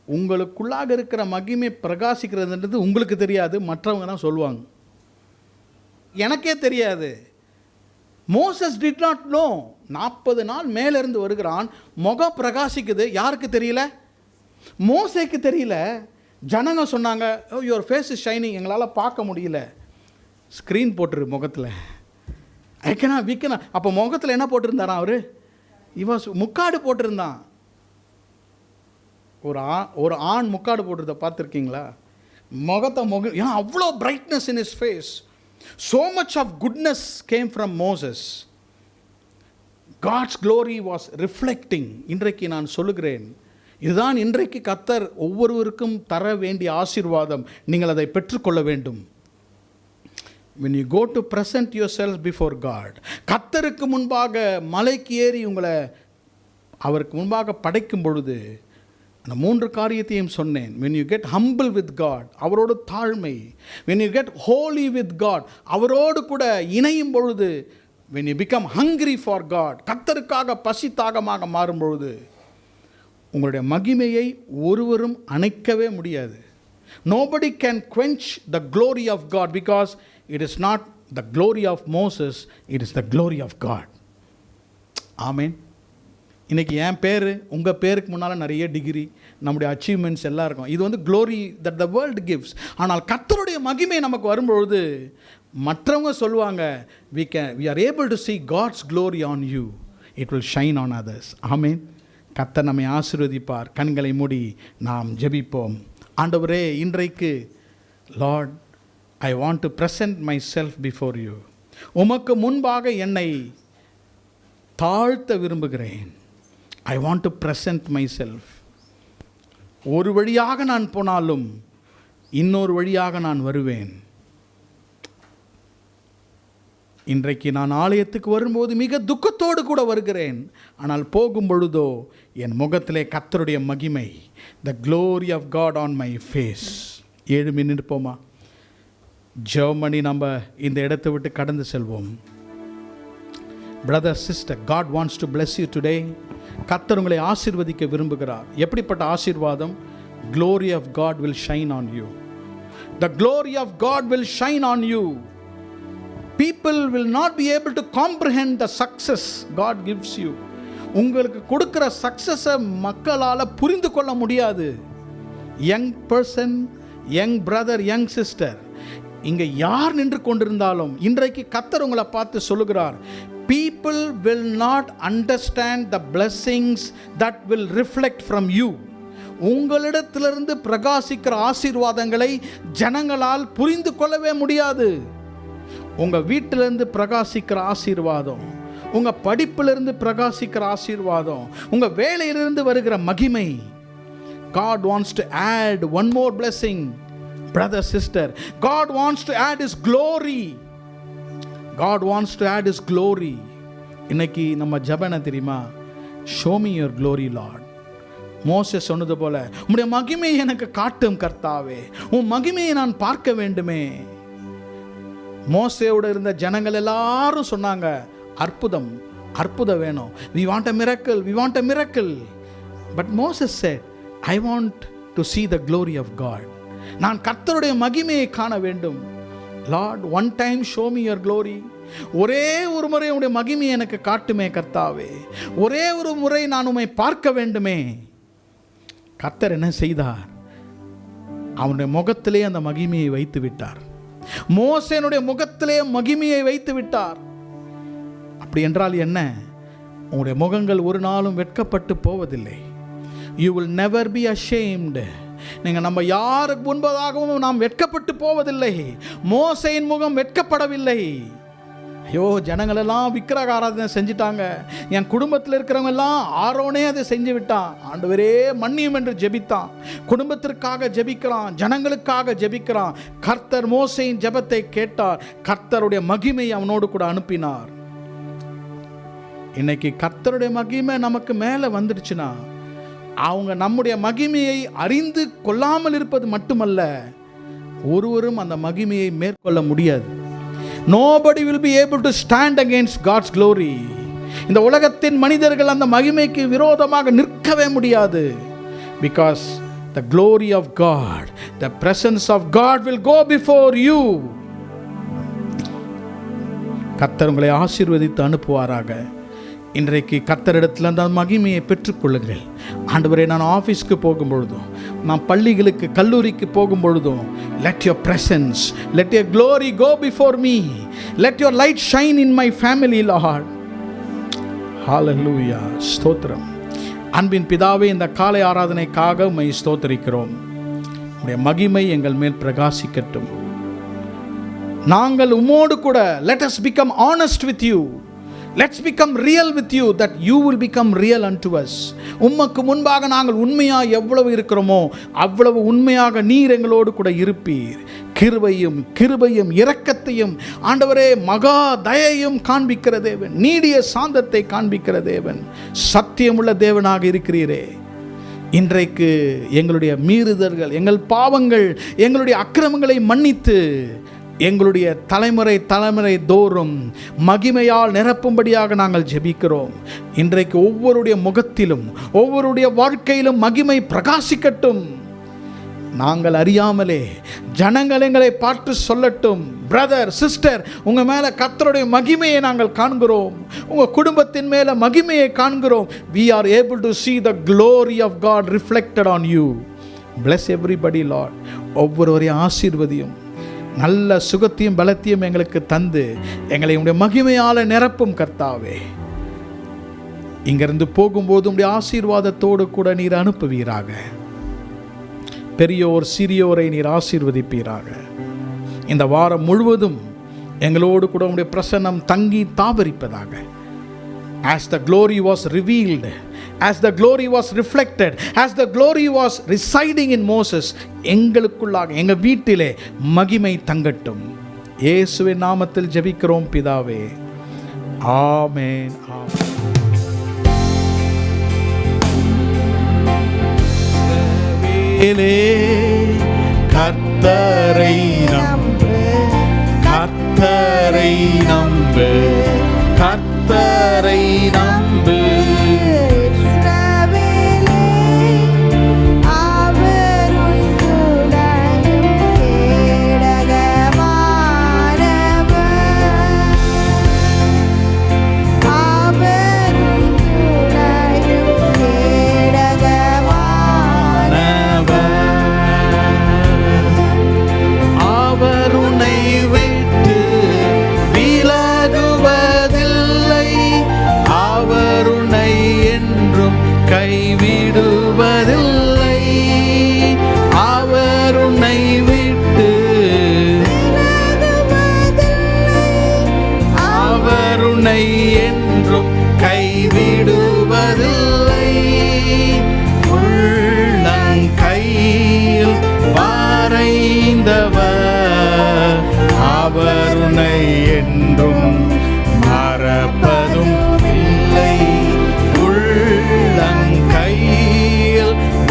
உங்களுக்குள்ளாக இருக்கிற மகிமை பிரகாசிக்கிறதுன்றது உங்களுக்கு தெரியாது, மற்றவங்க தான் சொல்லுவாங்க. எனக்கே தெரியாது. Moses did not know. 40 நாள் மேலிருந்து வருகிறான், முகம் பிரகாசிக்குது. யாருக்கு தெரியல? மோசேக்கு தெரியல. ஜனங்க சொன்னாங்க, ஓ யுவர் ஃபேஸ் இஸ் ஷைனிங், எங்களால் பார்க்க முடியல. ஸ்க்ரீன் போட்டுரு முகத்தில், விற்கனா. அப்போ முகத்தில் என்ன போட்டிருந்தாரான் அவர்? முக்காடு போட்டிருந்தான். ஒரு ஆண் முக்காடு போட்டிருந்த பார்த்துருக்கீங்களா? ஏன்னா அவ்வளோ brightness in his face. So much of goodness came from Moses. God's glory was reflecting. இன்றைக்கு நான் சொல்லுகிறேன், இதுதான் இன்றைக்கு கர்த்தர் ஒவ்வொருவருக்கும் தர வேண்டிய ஆசீர்வாதம். நீங்கள் அதை பெற்றுக்கொள்ள வேண்டும். when you go to present yourself before God, கர்த்தருக்கு முன்பாக மலைக்கு ஏறி உங்களை அவருக்கு முன்பாக படைக்கும் பொழுது, அந்த 3 காரியத்தையும் சொன்னேன். when you get humble with God, அவரோடு தாழ்மை. when you get holy with God, அவரோடு கூட இணையும் பொழுது, when you become hungry for God, கர்த்தருக்காக பசி தாகமாக மாறும் பொழுது, உங்களுடைய மகிமையை ஒருவரும் அணைக்கவே முடியாது. nobody can quench the glory of God, because it is not the glory of Moses, it is the glory of God. ஆமென். இன்றைக்கி என் பேர், உங்கள் பேருக்கு முன்னால் நிறைய டிகிரி, நம்முடைய அச்சீவ்மெண்ட்ஸ் எல்லாம் இருக்கும். இது வந்து glory that the world gives. ஆனால் கர்த்தருடைய மகிமை நமக்கு வரும்பொழுது மற்றவங்க சொல்லுவாங்க, we are able to see God's glory on you, it will shine on others. ஆமென். கர்த்தர் நம்மை ஆசீர்வதிப்பார். கண்களை மூடி நாம் ஜெபிப்போம். ஆண்டவரே, இன்றைக்கு Lord, I want to present myself before you. உமக்கு முன்பாக என்னை தாழ்த்த விரும்புகிறேன். I want to present myself. ஒரு வழியாக நான் போனாலும் இன்னொரு வழியாக நான் வருவேன். இன்றைக்கு நான் ஆலயத்துக்கு வரும்போது மிக துக்கத்தோடு கூட வருகிறேன். ஆனால் போகும் பொழுதோ என் முகத்திலே கர்த்தருடைய மகிமை, the glory of God on my face. 7 minute இருப்போமா? ஜெர்மனி நம்ம இந்த இடத்தை விட்டு கடந்து செல்வோம். Brother, sister, God wants to bless you today. கர்த்தர் உங்களை ஆசீர்வதிக்க விரும்புகிறார். எப்படிப்பட்ட ஆசீர்வாதம்? glory of God will shine on you. The glory of God will shine on you. People will not be able to comprehend the success God gives you. உங்களுக்கு கொடுக்கிற சக்சஸை மக்களால் புரிந்து கொள்ள முடியாது. Young person, young brother, young sister, இங்கே யார் நின்று கொண்டிருந்தாலும் இன்றைக்கு கர்த்தர் உங்களை பார்த்து சொல்லுகிறார், people will not understand the blessings that will reflect from you. உங்களிடத்திலிருந்து பிரகாசிக்கிற ஆசீர்வாதங்களை ஜனங்களால் புரிந்து கொள்ளவே முடியாது. உங்கள் வீட்டிலிருந்து பிரகாசிக்கிற ஆசீர்வாதம், உங்கள் படிப்பிலிருந்து பிரகாசிக்கிற ஆசீர்வாதம், உங்கள் வேலையிலிருந்து வருகிற மகிமை, God wants to add one more blessing. Brother, sister, God wants to add His glory. God wants to add His glory. இன்னைக்கு நம்ம ஜெபன தெரியுமா? Show me your glory, Lord. மோசே சொன்னது போல, உம்முடைய மகிமையை எனக்கு காட்டும் கர்த்தாவே, உன் மகிமையை நான் பார்க்க வேண்டுமே. மோசேயோட இருந்த ஜனங்கள் எல்லாரும் சொன்னாங்க, அற்புதம், அற்புதம் வேணும். We want a miracle, we want a miracle. But Moses said, I want to see the glory of God. நான் கர்த்தருடைய மகிமையை காண வேண்டும். Lord, one time show me your glory. ஒரே ஒரு முறை உடைய மகிமையை எனக்கு காட்டுமே கர்த்தாவே, ஒரே ஒரு முறை நான் உம்மை பார்க்க வேண்டுமே. கர்த்தர் என்ன செய்தார்? அவனுடைய முகத்திலே அந்த மகிமையை வைத்து விட்டார். மோசேனுடைய முகத்திலே மகிமையை வைத்து விட்டார். அப்படி என்றால் என்ன? உங்களுடைய முகங்கள் ஒரு நாளும் வெட்கப்பட்டு போவதில்லை. You will never be ashamed. நீங்கள் நம்ம யாருக்கு முன்பதாகவும் நாம் வெட்கப்பட்டு போவதில்லை. மோசேயின் முகம் வெட்கப்படவில்லை. ஐயோ, ஜனங்களெல்லாம் விக்கிரக ஆராதனை செஞ்சிட்டாங்க, என் குடும்பத்தில் இருக்கிறவங்க எல்லாம் ஆரோனே அதை செஞ்சு விட்டான், ஆண்டவரே மன்னியும் என்று ஜெபித்தான். குடும்பத்திற்காக ஜெபிக்கிறான், ஜனங்களுக்காக ஜெபிக்கிறான். கர்த்தர் மோசேயின் ஜெபத்தை கேட்டார். கர்த்தருடைய மகிமை அவனோடு கூட அனுப்பினார். இன்னைக்கு கர்த்தருடைய மகிமை நமக்கு மேலே வந்துடுச்சுன்னா, அவங்க நம்முடைய மகிமையை அறிந்து கொள்ளாமல் இருப்பது மட்டுமல்ல, ஒருவரும் அந்த மகிமையை மேற்கொள்ள முடியாது. Nobody will be able to stand against God's glory. இந்த உலகத்தின் மனிதர்கள் அந்த மகிமைக்கு விரோதமாக நிற்கவே முடியாது. Because the glory of God, the presence of God will go before you. கர்த்தர் உங்களை ஆசீர்வதித்து அனுப்புவாராக. இன்றைக்கு கர்த்தரிடத்தில் அந்த மகிமையை பெற்றுக்கொள்ளுங்கள். ஆண்டவரே, நான் ஆஃபீஸ்க்கு போகும்பொழுதும், நான் பள்ளிகளுக்கு கல்லூரிக்கு போகும்பொழுதும், let your presence, let your glory go before me, let your light shine in my family, Lord. Hallelujah. ஸ்தோத்திரம். அன்பின் பிதாவே, இந்த காலை ஆராதனைக்காக உம்மை ஸ்தோத்திரிக்கிறோம். உம்முடைய மகிமை எங்கள் மேல் பிரகாசிக்கட்டும். நாங்கள் உம்மோடு கூட, let us become honest with you. Let's become real with you, that you will become real unto us. உமக்கு முன்பாக நாங்கள் உண்மையாக எவ்வளவு இருக்கிறோமோ அவ்வளவு உண்மையாக நீர் எங்களோடு கூட இருப்பீர். கிருபையும் இரக்கத்தையும் ஆண்டவரே, மகா தயையும் காண்பிக்கிற தேவன், நீடிய சாந்தத்தை காண்பிக்கிற தேவன், சத்தியமுள்ள தேவனாக இருக்கிறீரே. இன்றைக்கு எங்களுடைய மீறுதல்கள், எங்கள் பாவங்கள், எங்களுடைய அக்கிரமங்களை மன்னித்து எங்களுடைய தலைமுறை தோறும் மகிமையால் நிரப்பும்படியாக நாங்கள் ஜெபிக்கிறோம். இன்றைக்கு ஒவ்வொருடைய முகத்திலும், ஒவ்வொருடைய வாழ்க்கையிலும் மகிமை பிரகாசிக்கட்டும். நாங்கள் அறியாமலே ஜனங்கள் எங்களை பார்த்து சொல்லட்டும், பிரதர், சிஸ்டர், உங்கள் மேலே கர்த்தருடைய மகிமையை நாங்கள் காண்கிறோம், உங்கள் குடும்பத்தின் மேலே மகிமையை காண்கிறோம். We are able to see the glory of God reflected on you. Bless everybody, Lord. ஒவ்வொருவரையும் ஆசீர்வதியும், நல்ல சுகத்தையும் பலத்தையும் எங்களுக்கு தந்து எங்களை உடைய மகிமையால் நிரப்பும் கர்த்தாவே. இங்கிருந்து போகும்போது உடைய ஆசீர்வாதத்தோடு கூட நீர் அனுப்புவீராக. பெரியோர் சிறியோரை நீர் ஆசீர்வதிப்பீராக. இந்த வாரம் முழுவதும் எங்களோடு கூட உடைய பிரசன்னம் தங்கி தாபரிப்பதாக. As the glory was revealed, as the glory was reflected, as the glory was residing in Moses, எங்களுக்குள்ளாக, எங்கள் வீட்டிலே மகிமை தங்கட்டும். இயேசுவின் நாமத்தில் ஜெபிக்கிறோம் பிதாவே. ஆமென். கர்த்தரை நம்பு, கர்த்தரை நம்பு, கர்த்தரை நம்பு. அவர் உன்னை கைவிடுவதில்லை. அவர் உன்னை விட்டு அவர் உன்னை என்றும் கைவிடுவதில்லை. உள்ளங்கையில் வரைந்தவர் அவர் உன்னை என்றும் மறப்பதும் இல்லை. உள்ளங்கையில்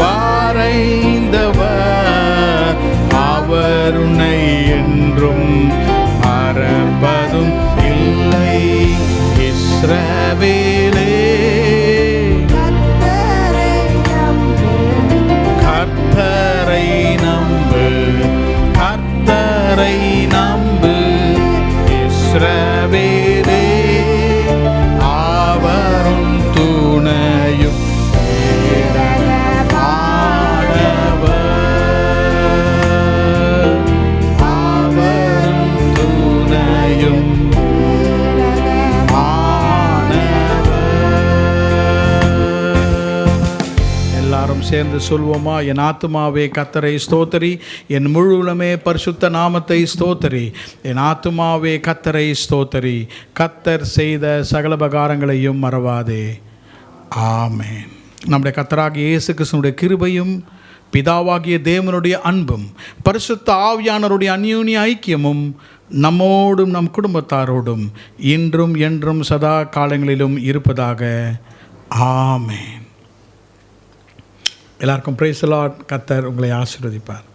வரைந்தவர் அவர் உன்னை என்றும் மறப்பதும் இல்லை. இஸ்ரவேலே கர்த்தரை நம்பு, கர்த்தரை நம்பு. இஸ்ரவேலே அவரும் துணையும் அவரும் துணையும் எல்லாரும் சேர்ந்து சொல்வோமா? என் ஆத்துமாவே கர்த்தரை ஸ்தோத்திரி, என் முழு உளமே பரிசுத்த நாமத்தை ஸ்தோத்திரி. என் ஆத்துமாவே கர்த்தரை ஸ்தோத்திரி, கர்த்தர் செய்த சகல உபகாரங்களையும் மறவாதே. ஆமென். நம்முடைய கர்த்தராகிய இயேசு கிறிஸ்துவினுடைய கிருபையும் பிதாவாகிய தேவனுடைய அன்பும் பரிசுத்த ஆவியானவருடைய அந்யோன்ய ஐக்கியமும் நம்மோடும் நம் குடும்பத்தாரோடும் இன்றும் என்றும் சதா காலங்களிலும் இருப்பதாக. ஆமென். எல்லாருக்கும் பிரைஸ் தி லார்ட். கர்த்தர் உங்களை ஆசீர்வதிப்பார்.